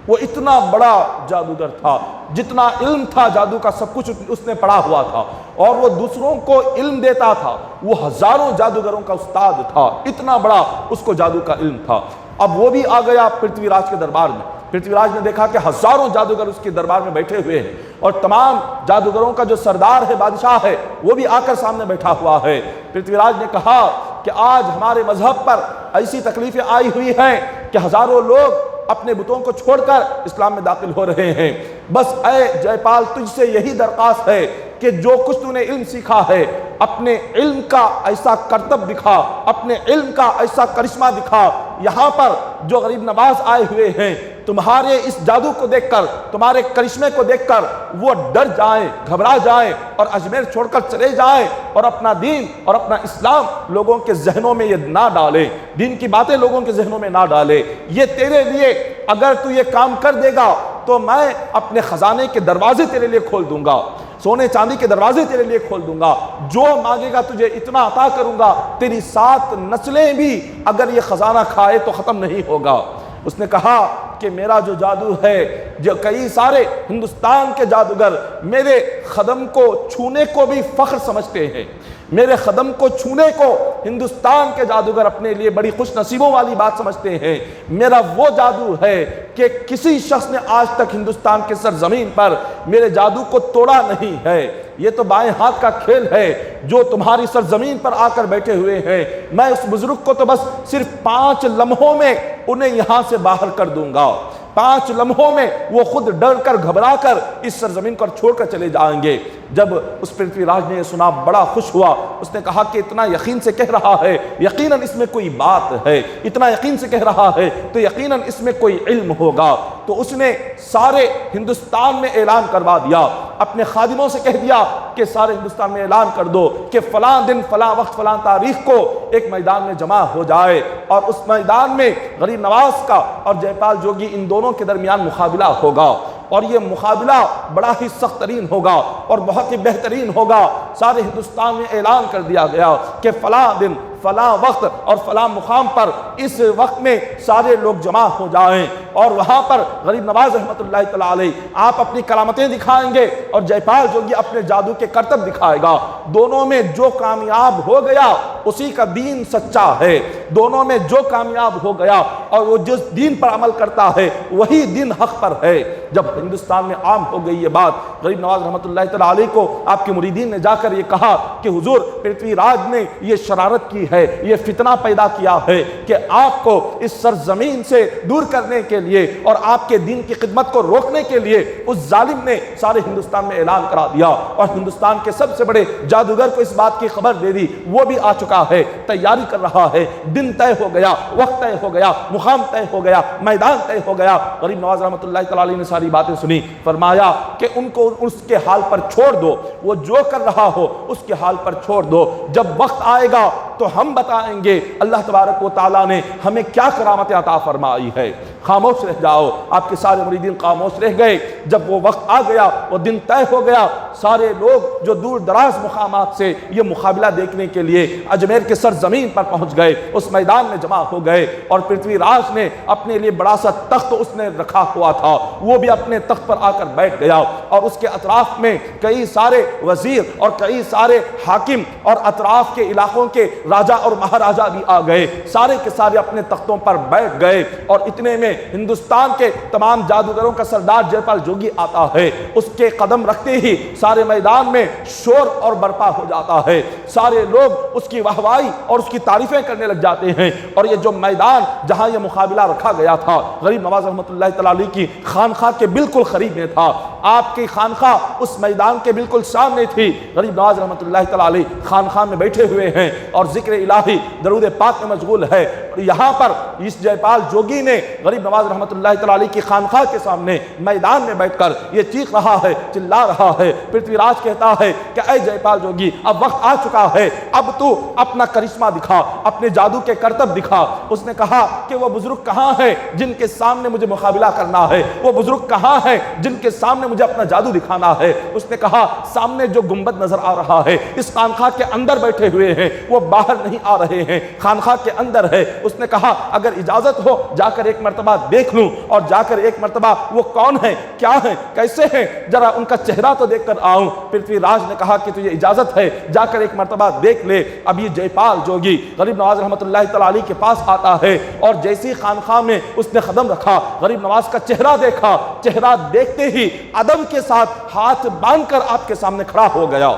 وہ اتنا بڑا جادوگر تھا، جتنا علم تھا جادو کا سب کچھ اس نے پڑھا ہوا تھا، اور وہ دوسروں کو علم دیتا تھا۔ وہ ہزاروں جادوگروں کا استاد تھا، اتنا بڑا اس کو جادو کا علم تھا۔ اب وہ بھی آ گیا پرتھوی راج کے دربار میں۔ پرتھوی راج نے دیکھا کہ ہزاروں جادوگر اس کے دربار میں بیٹھے ہوئے ہیں، اور تمام جادوگروں کا جو سردار ہے، بادشاہ ہے، وہ بھی آ کر سامنے بیٹھا ہوا ہے۔ پرتھوی راج نے کہا کہ آج ہمارے مذہب پر ایسی تکلیفیں آئی ہوئی ہیں کہ ہزاروں لوگ اپنے بتوں کو چھوڑ کر اسلام میں داخل ہو رہے ہیں۔ بس اے جے پال، تجھ سے یہی درخواست ہے کہ جو کچھ تو نے علم سیکھا ہے اپنے علم کا ایسا کرتب دکھا، اپنے علم کا ایسا کرشمہ دکھا۔ یہاں پر جو غریب نواز آئے ہوئے ہیں تمہارے اس جادو کو دیکھ کر، تمہارے کرشمے کو دیکھ کر وہ ڈر جائیں، گھبرا جائیں اور اجمیر چھوڑ کر چلے جائیں، اور اپنا دین اور اپنا اسلام لوگوں کے ذہنوں میں یہ نہ ڈالیں، دین کی باتیں لوگوں کے ذہنوں میں نہ ڈالیں۔ یہ تیرے لیے اگر تو یہ کام کر دے گا تو میں اپنے خزانے کے دروازے تیرے لیے کھول دوں گا، سونے چاندی کے دروازے تیرے لیے کھول دوں گا، جو مانگے گا تجھے اتنا عطا کروں گا، تیری 7 نسلیں بھی اگر یہ خزانہ کھائے تو ختم نہیں ہوگا۔ اس نے کہا کہ میرا جو جادو ہے، جو کئی سارے ہندوستان کے جادوگر میرے قدم کو چھونے کو بھی فخر سمجھتے ہیں، میرے قدم کو چھونے کو ہندوستان کے جادوگر اپنے لیے بڑی خوش نصیبوں والی بات سمجھتے ہیں۔ میرا وہ جادو ہے کہ کسی شخص نے آج تک ہندوستان کے سرزمین پر میرے جادو کو توڑا نہیں ہے۔ یہ تو بائیں ہاتھ کا کھیل ہے جو تمہاری سرزمین پر آ کر بیٹھے ہوئے ہیں۔ میں اس بزرگ کو تو بس صرف 5 لمحوں میں انہیں یہاں سے باہر کر دوں گا، 5 لمحوں میں وہ خود ڈر کر گھبرا کر اس سرزمین پر چھوڑ کر چلے جائیں گے۔ جب اس پرتھوی راج نے یہ سنا بڑا خوش ہوا۔ اس نے کہا کہ اتنا یقین سے کہہ رہا ہے، یقیناً اس میں کوئی بات ہے، اتنا یقین سے کہہ رہا ہے تو یقیناً اس میں کوئی علم ہوگا۔ تو اس نے سارے ہندوستان میں اعلان کروا دیا، اپنے خادموں سے کہہ دیا کہ سارے ہندوستان میں اعلان کر دو کہ فلاں دن فلاں وقت فلاں تاریخ کو ایک میدان میں جمع ہو جائے، اور اس میدان میں غریب نواز کا اور جے پال جوگی ان دونوں کے درمیان مقابلہ ہوگا، اور یہ مقابلہ بڑا ہی سخت ترین ہوگا اور بہت ہی بہترین ہوگا۔ سارے ہندوستان میں اعلان کر دیا گیا کہ فلاں دن فلاں وقت اور فلاں مقام پر اس وقت میں سارے لوگ جمع ہو جائیں، اور وہاں پر غریب نواز رحمۃ اللہ تعالی علیہ آپ اپنی کرامتیں دکھائیں گے اور جے پال جوگی اپنے جادو کے کرتب دکھائے گا۔ دونوں میں جو کامیاب ہو گیا اسی کا دین سچا ہے، دونوں میں جو کامیاب ہو گیا اور وہ جس دین پر عمل کرتا ہے وہی دین حق پر ہے۔ جب ہندوستان میں عام ہو گئی یہ بات، غریب نواز رحمۃ اللہ تعالی علیہ کو آپ کے مریدین نے جا کر یہ کہا کہ حضور پرتھوی راج نے یہ شرارت کی ہے، یہ فتنہ پیدا کیا ہے کہ آپ کو اس سرزمین سے دور کرنے کے لیے اور آپ کے دین کی خدمت کو روکنے کے لیے اس ظالم نے سارے ہندوستان میں اعلان کرا دیا، اور ہندوستان کے سب سے بڑے جادوگر کو اس بات کی خبر دے دی، وہ بھی آ چکا ہے، تیاری کر رہا ہے، دن طے ہو گیا، وقت طے ہو گیا، مقام طے ہو گیا، میدان طے ہو گیا۔ غریب نواز رحمۃ اللہ تعالی علیہ نے ساری باتیں سنی، فرمایا کہ ان کو اس کے حال پر چھوڑ دو، وہ جو کر رہا ہو اس کے حال پر چھوڑ دو، جب وقت آئے گا تو ہم بتائیں گے اللہ تبارک و تعالیٰ نے ہمیں کیا کرامت عطا فرمائی ہے۔ خاموش رہ جاؤ۔ آپ کے سارے مریدین خاموش رہ گئے۔ جب وہ وقت آ گیا، وہ دن طے ہو گیا، سارے لوگ جو دور دراز مقامات سے یہ مقابلہ دیکھنے کے لیے اجمیر کے سرزمین پر پہنچ گئے، اس میدان میں جمع ہو گئے، اور پرتھوی راج نے اپنے لیے بڑا سا تخت اس نے رکھا ہوا تھا، وہ بھی اپنے تخت پر آ کر بیٹھ گیا، اور اس کے اطراف میں کئی سارے وزیر اور کئی سارے حاکم اور اطراف کے علاقوں کے راجا اور مہاراجا بھی آ گئے، سارے کے سارے اپنے تختوں پر بیٹھ گئے۔ اور اتنے میں ہندوستان کے تمام جادوگروں کا سردار جے پال جوگی آتا ہے، اس کے قدم رکھتے ہی سارے میدان میں شور اور برپا ہو جاتا ہے، سارے لوگ اس کی واہوائی اور اس کی تعریفیں کرنے لگ جاتے ہیں۔ اور یہ جو میدان جہاں یہ مقابلہ رکھا گیا تھا، غریب نواز رحمۃ اللہ تعالی علیہ کی خانقاہ کے بالکل قریب میں تھا، آپ کی خانقاہ اس میدان کے بالکل سامنے تھی۔ غریب نواز رحمۃ اللہ تعالی علیہ خانقاہ میں بیٹھے ہوئے ہیں اور ذکر الہی درود پاک میں مشغول ہے، اور یہاں پر اس جے پال جوگی نے غریب نواز رحمۃ اللہ تعالی علیہ کی خانقاہ کے سامنے میدان میں بیٹھ کر یہ چیخ رہا ہے، چلا رہا ہے۔ پرتھوی راج کہتا ہے کہ اے جے پال جوگی، اب وقت آ چکا ہے، اب تو اپنا کرشمہ دکھا، اپنے جادو کے کرتب دکھا۔ اس نے کہا کہ وہ بزرگ کہاں ہیں جن کے سامنے مجھے مقابلہ کرنا ہے، وہ بزرگ کہاں ہیں جن کے سامنے مجھے اپنا جادو دکھانا ہے۔ اس نے کہا سامنے جو گنبد نظر آ رہا ہے، اس خانقاہ کے اندر بیٹھے ہوئے ہیں، وہ باہر نہیں آ رہے ہیں، خانقاہ کے اندر ہے۔ اس نے کہا اگر اجازت ہو جا کر ایک مرتبہ دیکھ لوں، اور جا کر ایک مرتبہ وہ کون ہیں، کیا ہیں، کیسے ہیں، ذرا ان کا چہرہ تو دیکھ کر آؤں۔ پرتھوی راج نے کہا کہ تجھے اجازت ہے، جا کر ایک مرتبہ دیکھ لے۔ اب یہ جے پال جوگی غریب نواز رحمۃ اللہ تعالی علیہ کے پاس آتا ہے، اور جیسی خانقاہ میں اس نے قدم رکھا، غریب نواز کا چہرہ دیکھا، چہرہ دیکھتے ہی ادب کے ساتھ ہاتھ باندھ کر آپ کے سامنے کھڑا ہو گیا،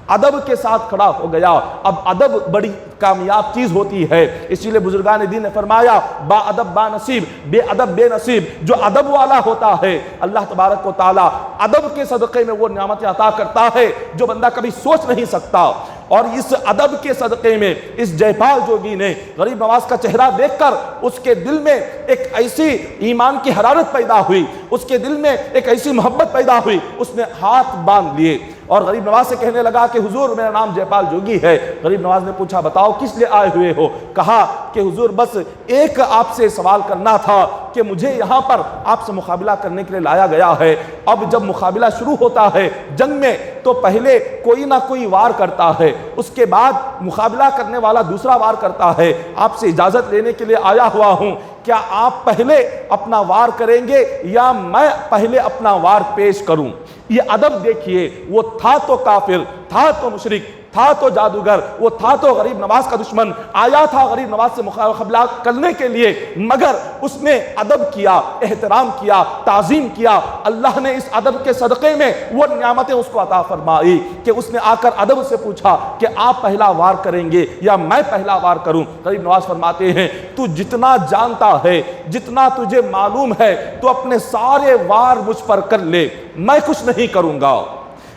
ادب کے ساتھ کھڑا ہو گیا۔ اب ادب بڑی کامیاب چیز ہوتی ہے، اسی لیے بزرگان دین نے فرمایا با ادب با نصیب، بے ادب بے نصیب۔ جو ادب والا ہوتا ہے اللہ تبارک و تعالی ادب کے صدقے میں وہ نعمتیں عطا کرتا ہے جو بندہ کبھی سوچ نہیں سکتا۔ اور اس ادب کے صدقے میں اس جے پال جوگی نے غریب نواز کا چہرہ دیکھ کر اس کے دل میں ایک ایسی ایمان کی حرارت پیدا ہوئی، اس کے دل میں ایک ایسی محبت پیدا ہوئی، اس نے ہاتھ باندھ لیے اور غریب نواز سے کہنے لگا کہ حضور میرا نام جے پال جوگی ہے۔ غریب نواز نے پوچھا بتاؤ کس لیے آئے ہوئے ہو؟ کہا کہ حضور بس ایک آپ سے سوال کرنا تھا کہ مجھے یہاں پر آپ سے مقابلہ کرنے کے لیے لایا گیا ہے۔ اب جب مقابلہ شروع ہوتا ہے جنگ میں تو پہلے کوئی نہ کوئی وار کرتا ہے، اس کے بعد مقابلہ کرنے والا دوسرا وار کرتا ہے۔ آپ سے اجازت لینے کے لیے آیا ہوا ہوں، کیا آپ پہلے اپنا وار کریں گے یا میں پہلے اپنا وار پیش کروں؟ یہ ادب دیکھیے، وہ تھا تو کافر، تھا تو مشرک، تھا تو جادوگر، وہ تھا تو غریب نواز کا دشمن، آیا تھا غریب نواز سے مقابلہ کرنے کے لیے، مگر اس نے ادب کیا، احترام کیا، تعظیم کیا۔ اللہ نے اس ادب کے صدقے میں وہ نعمتیں اس کو عطا فرمائی کہ اس نے آ کر ادب سے پوچھا کہ آپ پہلا وار کریں گے یا میں پہلا وار کروں؟ غریب نواز فرماتے ہیں تو جتنا جانتا ہے، جتنا تجھے معلوم ہے، تو اپنے سارے وار مجھ پر کر لے، میں کچھ نہیں کروں گا،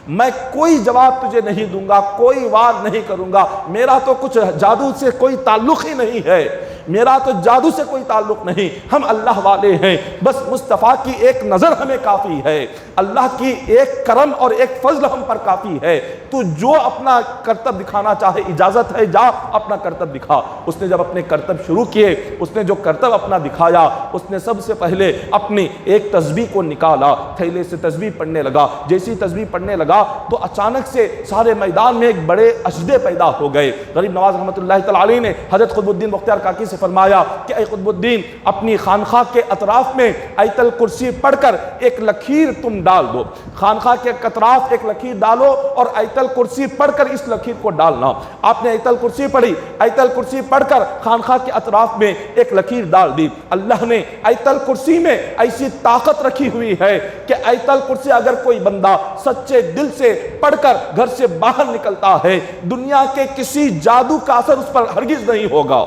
میں کوئی جواب تجھے نہیں دوں گا، کوئی وار نہیں کروں گا، میرا تو کچھ جادو سے کوئی تعلق ہی نہیں ہے، میرا تو جادو سے کوئی تعلق نہیں، ہم اللہ والے ہیں، بس مصطفیٰ کی ایک نظر ہمیں کافی ہے، اللہ کی ایک کرم اور ایک فضل ہم پر کافی ہے، تو جو اپنا کرتب دکھانا چاہے اجازت ہے، جا اپنا کرتب دکھا۔ اس نے جب اپنے کرتب شروع کیے، اس نے جو کرتب اپنا دکھایا، اس نے سب سے پہلے اپنی ایک تسبیح کو نکالا، تھیلے سے تسبیح پڑھنے لگا، جیسی تسبیح پڑھنے لگا تو اچانک سے سارے میدان میں ایک بڑے اجدے پیدا ہو گئے۔ غریب نواز رحمۃ اللہ تعالی علیہ نے حضرت قطب الدین بختیار کاکی سے فرمایا کہ اے قطب الدین، اپنی خانقاہ کے اطراف میں آیت الکرسی پڑھ کر ایک لکیر تم ڈال دو، خانقاہ کے اطراف ایک لکیر ڈالو اور آیت الکرسی پڑھ کر اس لکیر کو ڈالنا۔ آپ نے آیت الکرسی پڑھی، آیت الکرسی پڑھ کر خانقاہ کے اطراف میں ایک لکیر ڈال دی۔ اللہ نے آیت الکرسی میں ایسی طاقت رکھی ہوئی ہے کہ آیت الکرسی اگر کوئی بندہ سچے دل سے پڑھ کر گھر سے باہر نکلتا ہے، دنیا کے کسی جادو کا اثر اس پر ہرگز نہیں ہوگا۔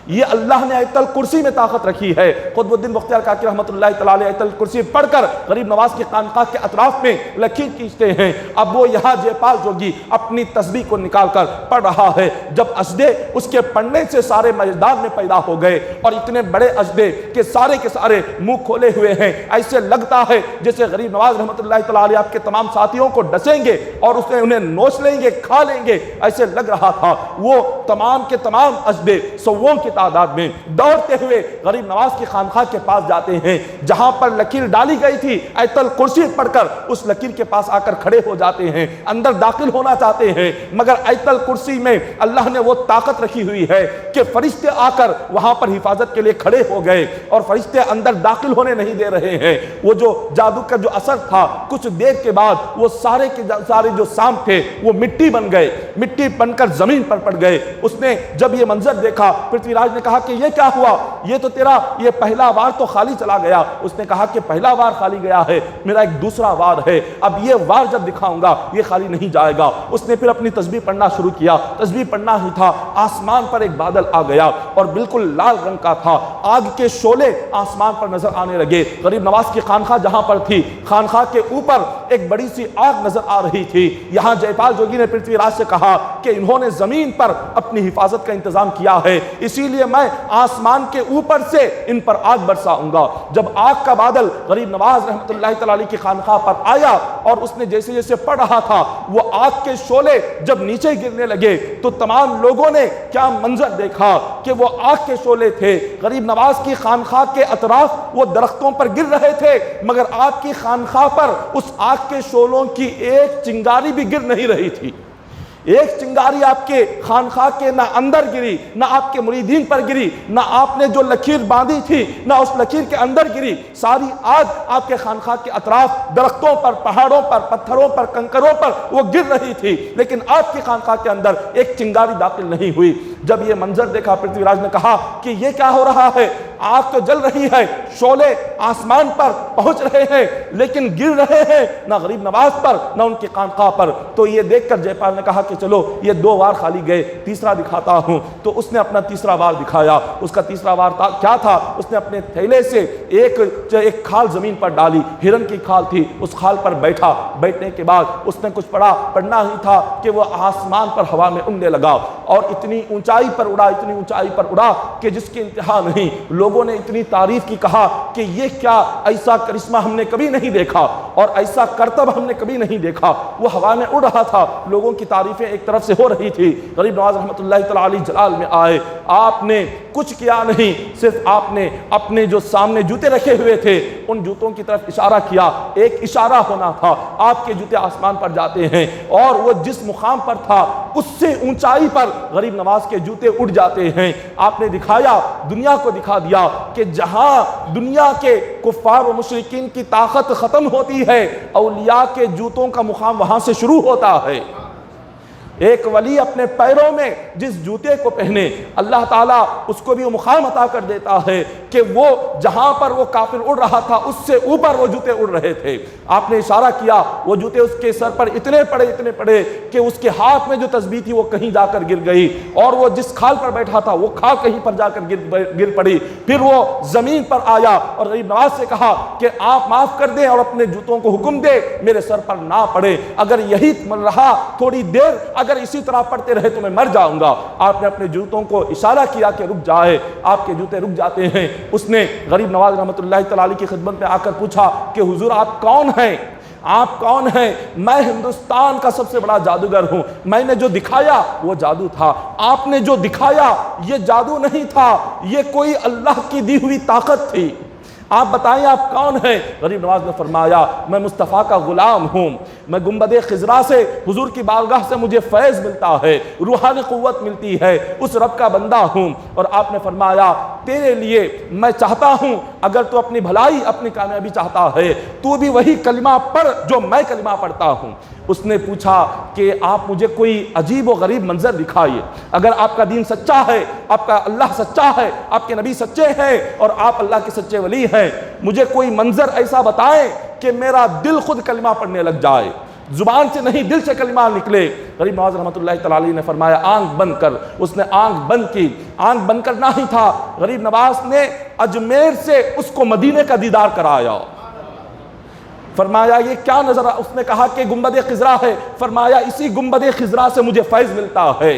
یہ اللہ نے آیت الکرسی میں طاقت رکھی ہے۔ قطب الدین بختیار کاکی رحمۃ اللہ تعالی علیہ آیت الکرسی پڑھ کر غریب نواز کی خانقاہ کے اطراف میں لکیر کھینچتے ہیں۔ اب وہ یہاں جے پال جوگی اپنی تسبیح کو نکال کر پڑھ رہا ہے، جب اجدے اس کے پڑھنے سے سارے میدان میں پیدا ہو گئے، اور اتنے بڑے اجدے کہ سارے کے سارے منہ کھولے ہوئے ہیں، ایسے لگتا ہے جیسے غریب نواز رحمۃ اللہ تعالی علیہ آپ کے تمام ساتھیوں کو ڈسیں گے اور اس نے انہیں نوچ لیں گے، کھا لیں گے، ایسے لگ رہا تھا۔ وہ تمام کے تمام اجدے سووں کی تعداد میں دوڑتے ہوئے غریب نواز کی خانقاہ کے پاس جاتے ہیں، جہاں پر لکیر ڈالی گئی تھی آیت الکرسی پڑھ کر اس لکیر کے پاس آ کر کھڑے ہو جاتے ہیں، اندر داخل ہونا چاہتے ہیں، مگر آیت الکرسی میں اللہ نے وہ طاقت رکھی ہوئی ہے کہ فرشتے آ کر وہاں پر حفاظت کے لیے کھڑے ہو گئے اور فرشتے اندر داخل ہونے نہیں دے رہے ہیں۔ وہ جو جادو کا جو اثر تھا، کچھ دیر کے بعد وہ سارے کے سارے جو سام تھے وہ مٹی بن گئے، مٹی بن کر زمین پر پڑ گئے۔ اس نے جب یہ منظر دیکھا، پرتھوی راج نے کہا کہ یہ کیا ہوا؟ یہ تو تیرا یہ پہلا وار تو خالی چلا گیا۔ اس نے کہا کہ پہلا وار خالی گیا ہے، میرا ایک دوسرا وار ہے، اب یہ وار جب دکھاؤں گا یہ خالی نہیں جائے گا۔ اس نے پھر اپنی تسبیح پڑھنا شروع کیا، تسبیح پڑھنا ہی تھا، آسمان پر ایک بادل آ گیا اور بالکل لال رنگ کا تھا، آگ کے شعلے آسمان پر نظر آنے لگے۔ غریب نواز کی خانقاہ جہاں پر تھی، خانقاہ کے اوپر ایک بڑی سی آگ نظر آ رہی تھی۔ یہاں جے پال جوگی نے پرتھوی راج سے کہا کہ انہوں نے زمین پر اپنی حفاظت کا انتظام کیا ہے، اسی لیے میں آسمان کے اوپر سے ان پر آگ برساؤں گا۔ جب آگ کا بادل غریب نواز رحمۃ اللہ تعالی علیہ کی خانقاہ پر آیا اور اس نے جیسے جیسے پڑھ رہا تھا، وہ آگ کے شعلے جب نیچے گرنے لگے تو تمام لوگوں نے کیا منظر دیکھا کہ وہ آگ کے شعلے تھے، غریب نواز کی خانقاہ کے اطراف وہ درختوں پر گر رہے تھے، مگر آپ کی خانقاہ پر اس آگ کے شعلوں کی ایک چنگاری بھی گر نہیں رہی تھی۔ ایک چنگاری آپ کے خانقاہ کے نہ اندر گری، نہ آپ کے مریدین پر گری، نہ آپ نے جو لکیر باندھی تھی نہ اس لکیر کے اندر گری۔ ساری آگ آپ کے خانقاہ کے اطراف درختوں پر، پہاڑوں پر، پتھروں پر، کنکروں پر وہ گر رہی تھی، لیکن آپ کی خانقاہ کے اندر ایک چنگاری داخل نہیں ہوئی۔ جب یہ منظر دیکھا پرتھوی راج نے کہا کہ یہ کیا ہو رہا ہے؟ آگ تو جل رہی ہے، شعلے آسمان پر پہنچ رہے ہیں، لیکن گر رہے ہیں نہ غریب نواز پر نہ ان کی خانقاہ پر۔ تو یہ دیکھ کر جے پال نے کہا کہ چلو یہ 2 وار خالی گئے، تیسرا دکھاتا ہوں۔ تو اس نے اپنا تیسرا وار دکھایا۔ اس کا تیسرا وار کیا تھا؟ اس نے اپنے تھیلے سے ایک کھال زمین پر ڈالی، ہرن کی کھال تھی، اس کھال پر بیٹھا۔ بیٹھنے کے بعد اس نے کچھ پڑھنا ہی تھا کہ وہ آسمان پر ہوا میں اڑنے لگا اور اتنی اونچائی پر اڑا، اتنی اونچائی پر اڑا کہ جس کی انتہا نہیں۔ لوگوں نے اتنی تعریف کی، کہا کہ یہ کیا ایسا کرشمہ ہم نے کبھی نہیں دیکھا اور ایسا کرتب ہم نے کبھی نہیں دیکھا۔ وہ ہوا میں اڑ رہا تھا، لوگوں کی تعریفیں ایک طرف سے ہو رہی تھی۔ غریب نواز رحمۃ اللہ تعالی علیہ جلال میں آئے، آپ نے کچھ کیا نہیں، صرف آپ نے اپنے جو سامنے جوتے رکھے ہوئے تھے ان جوتوں کی طرف اشارہ کیا۔ ایک اشارہ ہونا تھا، آپ کے جوتے آسمان پر جاتے ہیں اور وہ جس مقام پر تھا اس سے اونچائی پر غریب نواز کے جوتے اڑ جاتے ہیں۔ آپ نے دکھایا، دنیا کو دکھا دیا کہ جہاں دنیا کے کفار و مشرکین کی طاقت ختم ہوتی ہے، اولیاء کے جوتوں کا مقام وہاں سے شروع ہوتا ہے۔ ایک ولی اپنے پیروں میں جس جوتے کو پہنے، اللہ تعالیٰ اس کو بھی وہ مقام عطا کر دیتا ہے کہ وہ جہاں پر وہ کافر اڑ رہا تھا اس سے اوپر وہ جوتے اڑ رہے تھے۔ آپ نے اشارہ کیا، وہ جوتے اس کے سر پر اتنے پڑے کہ اس کے ہاتھ میں جو تسبیح تھی وہ کہیں جا کر گر گئی، اور وہ جس کھال پر بیٹھا تھا وہ کھال کہیں پر جا کر گر پڑی۔ پھر وہ زمین پر آیا اور غریب نواز سے کہا کہ آپ معاف کر دیں اور اپنے جوتوں کو حکم دے میرے سر پر نہ پڑے، اگر یہی رہا تھوڑی دیر، اگر اسی طرح پڑھتے رہے تو میں مر جاؤں گا۔ آپ نے اپنے جوتوں کو اشارہ کیا کہ رک جائے، آپ کے جوتے رک جاتے ہیں۔ اس نے غریب نواز رحمۃ اللہ تعالی علیہ کی خدمت میں آ کر پوچھا کہ حضور آپ کون ہیں؟ آپ کون ہیں؟ میں ہندوستان کا سب سے بڑا جادوگر ہوں، میں نے جو دکھایا وہ جادو تھا، آپ نے جو دکھایا یہ جادو نہیں تھا، یہ کوئی اللہ کی دی ہوئی طاقت تھی، آپ بتائیں آپ کون ہیں؟ غریب نواز نے فرمایا میں مصطفیٰ کا غلام ہوں، میں گنبد خضرا سے حضور کی بارگاہ سے مجھے فیض ملتا ہے، روحانی قوت ملتی ہے، اس رب کا بندہ ہوں۔ اور آپ نے فرمایا تیرے لیے میں چاہتا ہوں اگر تو اپنی بھلائی اپنی کامیابی چاہتا ہے تو بھی وہی کلمہ پڑھ جو میں کلمہ پڑھتا ہوں۔ اس نے پوچھا کہ آپ مجھے کوئی عجیب و غریب منظر دکھائیے، اگر آپ کا دین سچا ہے، آپ کا اللہ سچا ہے، آپ کے نبی سچے ہیں اور آپ اللہ کے سچے ولی ہیں، مجھے کوئی منظر ایسا بتائیں کہ میرا دل خود کلمہ پڑھنے لگ جائے، زبان سے نہیں دل سے کلمہ نکلے۔ غریب نواز رحمۃ اللہ تعالی علیہ نے فرمایا آنکھ بند کر۔ اس نے آنکھ بند کی، آنکھ بند کرنا ہی تھا، غریب نواز نے اجمیر سے اس کو مدینے کا دیدار کرایا۔ فرمایا یہ کیا نظر؟ اس نے کہا کہ گنبد خضرا ہے، فرمایا اسی گنبد خضرا سے مجھے فیض ملتا ہے۔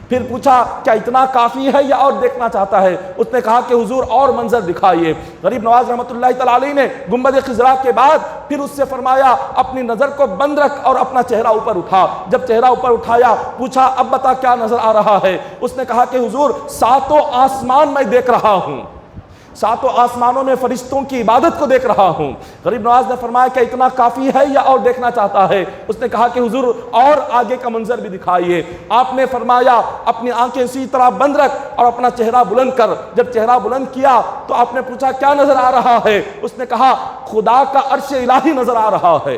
پھر پوچھا کیا اتنا کافی ہے یا اور دیکھنا چاہتا ہے؟ اس نے کہا کہ حضور اور منظر دکھائیے۔ غریب نواز رحمۃ اللہ تعالی علیہ نے گنبد خضرا کے بعد پھر اس سے فرمایا اپنی نظر کو بند رکھ اور اپنا چہرہ اوپر اٹھا۔ جب چہرہ اوپر اٹھایا پوچھا اب بتا کیا نظر آ رہا ہے؟ اس نے کہا کہ حضور ساتوں آسمان میں دیکھ رہا ہوں، ساتوں آسمانوں میں فرشتوں کی عبادت کو دیکھ رہا ہوں۔ غریب نواز نے فرمایا کہ اتنا کافی ہے یا اور دیکھنا چاہتا ہے؟ اس نے کہا کہ حضور اور آگے کا منظر بھی دکھائیے۔ آپ نے فرمایا اپنی آنکھیں اسی طرح بند رکھ اور اپنا چہرہ بلند کر۔ جب چہرہ بلند کیا تو آپ نے پوچھا کیا نظر آ رہا ہے؟ اس نے کہا خدا کا عرش الہی نظر آ رہا ہے۔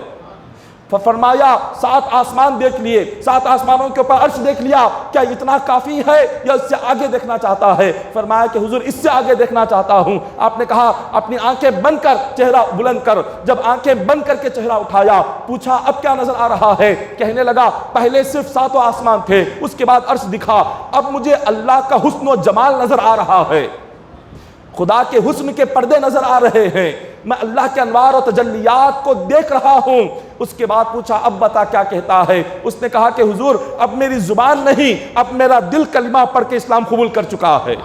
فرمایا 7 آسمان دیکھ لیے، 7 آسمانوں کے اوپر عرش دیکھ لیا، کیا اتنا کافی ہے یا اس سے آگے دیکھنا چاہتا ہے؟ فرمایا کہ حضور اس سے آگے دیکھنا چاہتا ہوں۔ آپ نے کہا اپنی آنکھیں بند کر چہرہ بلند کر۔ جب آنکھیں بند کر کے چہرہ اٹھایا پوچھا اب کیا نظر آ رہا ہے؟ کہنے لگا پہلے صرف 7 آسمان تھے، اس کے بعد عرش دکھا، اب مجھے اللہ کا حسن و جمال نظر آ رہا ہے، خدا کے حسن کے پردے نظر آ رہے ہیں، میں اللہ کے انوار و تجلیات کو دیکھ رہا ہوں۔ اس کے بعد پوچھا اب بتا کیا کہتا ہے؟ اس نے کہا کہ حضور اب میری زبان نہیں، اب میرا دل کلمہ پڑھ کے اسلام قبول کر چکا ہے۔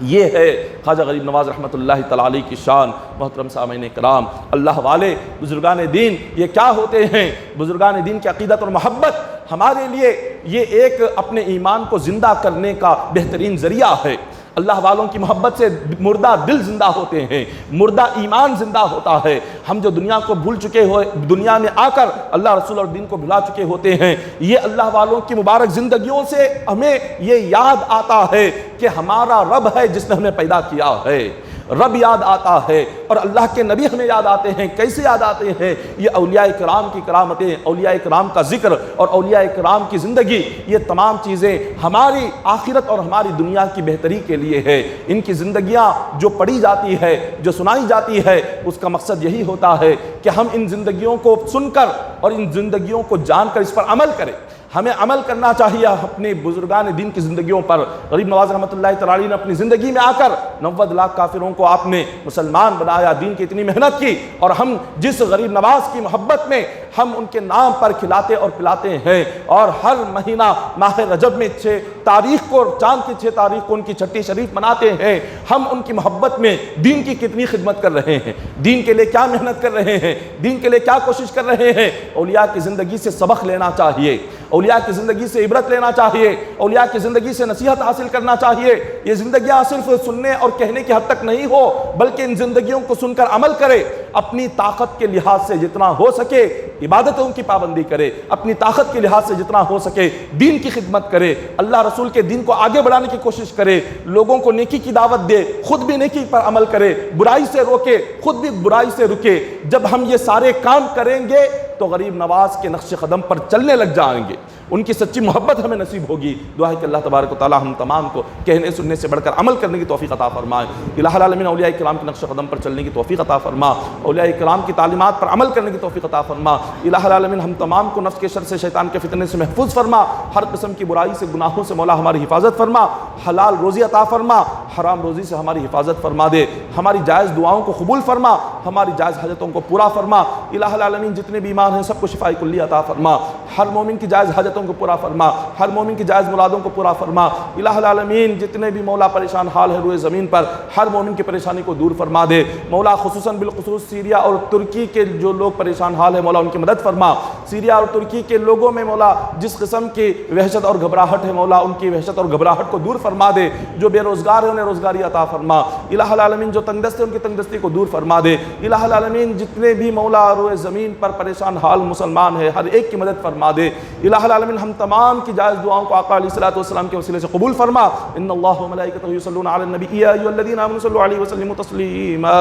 یہ ہے خواجہ غریب نواز رحمۃ اللہ تعالی علیہ کی شان۔ محترم سامعین کرام، اللہ والے بزرگان دین یہ کیا ہوتے ہیں؟ بزرگان دین کی عقیدت اور محبت ہمارے لیے یہ ایک اپنے ایمان کو زندہ کرنے کا بہترین ذریعہ ہے۔ اللہ والوں کی محبت سے مردہ دل زندہ ہوتے ہیں، مردہ ایمان زندہ ہوتا ہے۔ ہم جو دنیا کو بھول چکے ہوئے، دنیا میں آ کر اللہ رسول اور دین کو بھلا چکے ہوتے ہیں، یہ اللہ والوں کی مبارک زندگیوں سے ہمیں یہ یاد آتا ہے کہ ہمارا رب ہے جس نے ہمیں پیدا کیا ہے۔ رب یاد آتا ہے اور اللہ کے نبی ہمیں یاد آتے ہیں۔ کیسے یاد آتے ہیں؟ یہ اولیاء کرام کی کرامتیں، اولیاء کرام کا ذکر اور اولیاء کرام کی زندگی، یہ تمام چیزیں ہماری آخرت اور ہماری دنیا کی بہتری کے لیے ہے۔ ان کی زندگیاں جو پڑھی جاتی ہے، جو سنائی جاتی ہے، اس کا مقصد یہی ہوتا ہے کہ ہم ان زندگیوں کو سن کر اور ان زندگیوں کو جان کر اس پر عمل کریں۔ ہمیں عمل کرنا چاہیے اپنے بزرگان دین کی زندگیوں پر۔ غریب نواز رحمۃ اللہ تعالی نے اپنی زندگی میں آ کر 90 لاکھ کافروں کو آپ نے مسلمان بنایا، دین کی اتنی محنت کی، اور ہم جس غریب نواز کی محبت میں ہم ان کے نام پر کھلاتے اور پلاتے ہیں، اور ہر مہینہ ماہ رجب میں 6 تاریخ کو، چاند کی 6 تاریخ کو ان کی چھٹی شریف مناتے ہیں۔ ہم ان کی محبت میں دین کی کتنی خدمت کر رہے ہیں، دین کے لیے کیا محنت کر رہے ہیں، دین کے لیے کیا کوشش کر رہے ہیں۔ اولیاء کی زندگی سے سبق لینا چاہیے، اولیاء کی زندگی سے عبرت لینا چاہیے، اولیاء کی زندگی سے نصیحت حاصل کرنا چاہیے۔ یہ زندگیاں صرف سننے اور کہنے کی حد تک نہیں ہو، بلکہ ان زندگیوں کو سن کر عمل کرے۔ اپنی طاقت کے لحاظ سے جتنا ہو سکے عبادتوں کی پابندی کرے، اپنی طاقت کے لحاظ سے جتنا ہو سکے دین کی خدمت کرے، اللہ رسول کے دین کو آگے بڑھانے کی کوشش کرے، لوگوں کو نیکی کی دعوت دے، خود بھی نیکی پر عمل کرے، برائی سے روکے، خود بھی برائی سے رکے۔ جب ہم یہ سارے کام کریں گے تو غریب نواز کے نقش قدم پر چلنے لگ جائیں گے، ان کی سچی محبت ہمیں نصیب ہوگی۔ دعا ہے کہ اللہ تبارک و تعالی ہم تمام کو کہنے سننے سے بڑھ کر عمل کرنے کی توفیق عطا فرمائے۔ الہ العالمین اولیاء کرام کے نقش قدم پر چلنے کی توفیق عطا فرما، اولیاء کرام کی تعلیمات پر عمل کرنے کی توفیق عطا فرما۔ الہ العالمین ہم تمام کو نفس کے شر سے، شیطان کے فتنے سے محفوظ فرما، ہر قسم کی برائی سے، گناہوں سے مولا ہماری حفاظت فرما، حلال روزی عطا فرما، حرام روزی سے ہماری حفاظت فرما دے، ہماری جائز دعاؤں کو قبول فرما، ہماری جائز حاجتوں کو پورا فرما۔ الہ العالمین جتنے بیمار ہیں سب کو شفاء کلی عطا فرما، ہر مومن کی جائز حاجتوں کو پورا فرما، ہر مومن کی جائز مرادوں کو پورا فرما۔ الہ العالمین جتنے بھی مولا پریشان حال ہے روئے زمین پر، ہر مومن کی پریشانی کو دور فرما دے مولا۔ خصوصاً بالخصوص سیریا اور ترکی کے جو لوگ پریشان حال ہے مولا ان کی مدد فرما۔ سیریا اور ترکی کے لوگوں میں مولا جس قسم کی وحشت اور گھبراہٹ ہے مولا ان کی وحشت اور گھبراہٹ کو دور فرما دے، جو بے روزگار ہیں انہیں روزگاری عطا فرما۔ الہ العالمین جو تنگ دست ہیں ان کی تنگ دستی کو دور فرما دے۔ الہ العالمین جتنے بھی مولا روئے زمین پر پریشان حال مسلمان ہیں ہر ایک کی مدد فرما دے۔ الہ العالمین ہم تمام کی جائز دعاؤں کو آقا علیہ الصلوۃ والسلام کے وسیلے سے قبول فرما۔ ان اللہ وملائکتہ یصلون علی النبی یا ایھا الذین آمنوا صلوا علیہ وسلموا تسلیما۔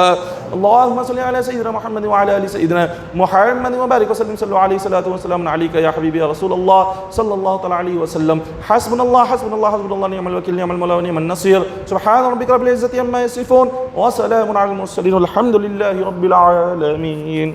اللهم صل علی سیدنا محمد وعلی آل سیدنا محمد وبارک وسلم صلوا علیہ الصلوۃ والسلام علیک یا حبیبی یا رسول اللہ صلی اللہ تعالی علیہ وسلم۔ حسبنا اللہ حسبنا اللہ حسبنا اللہ نعم الوکیل نعم المولا ونعم النصیر۔ سبحان ربک رب العزة عما یصفون وسلام علی المرسلین والحمد للہ رب العالمین۔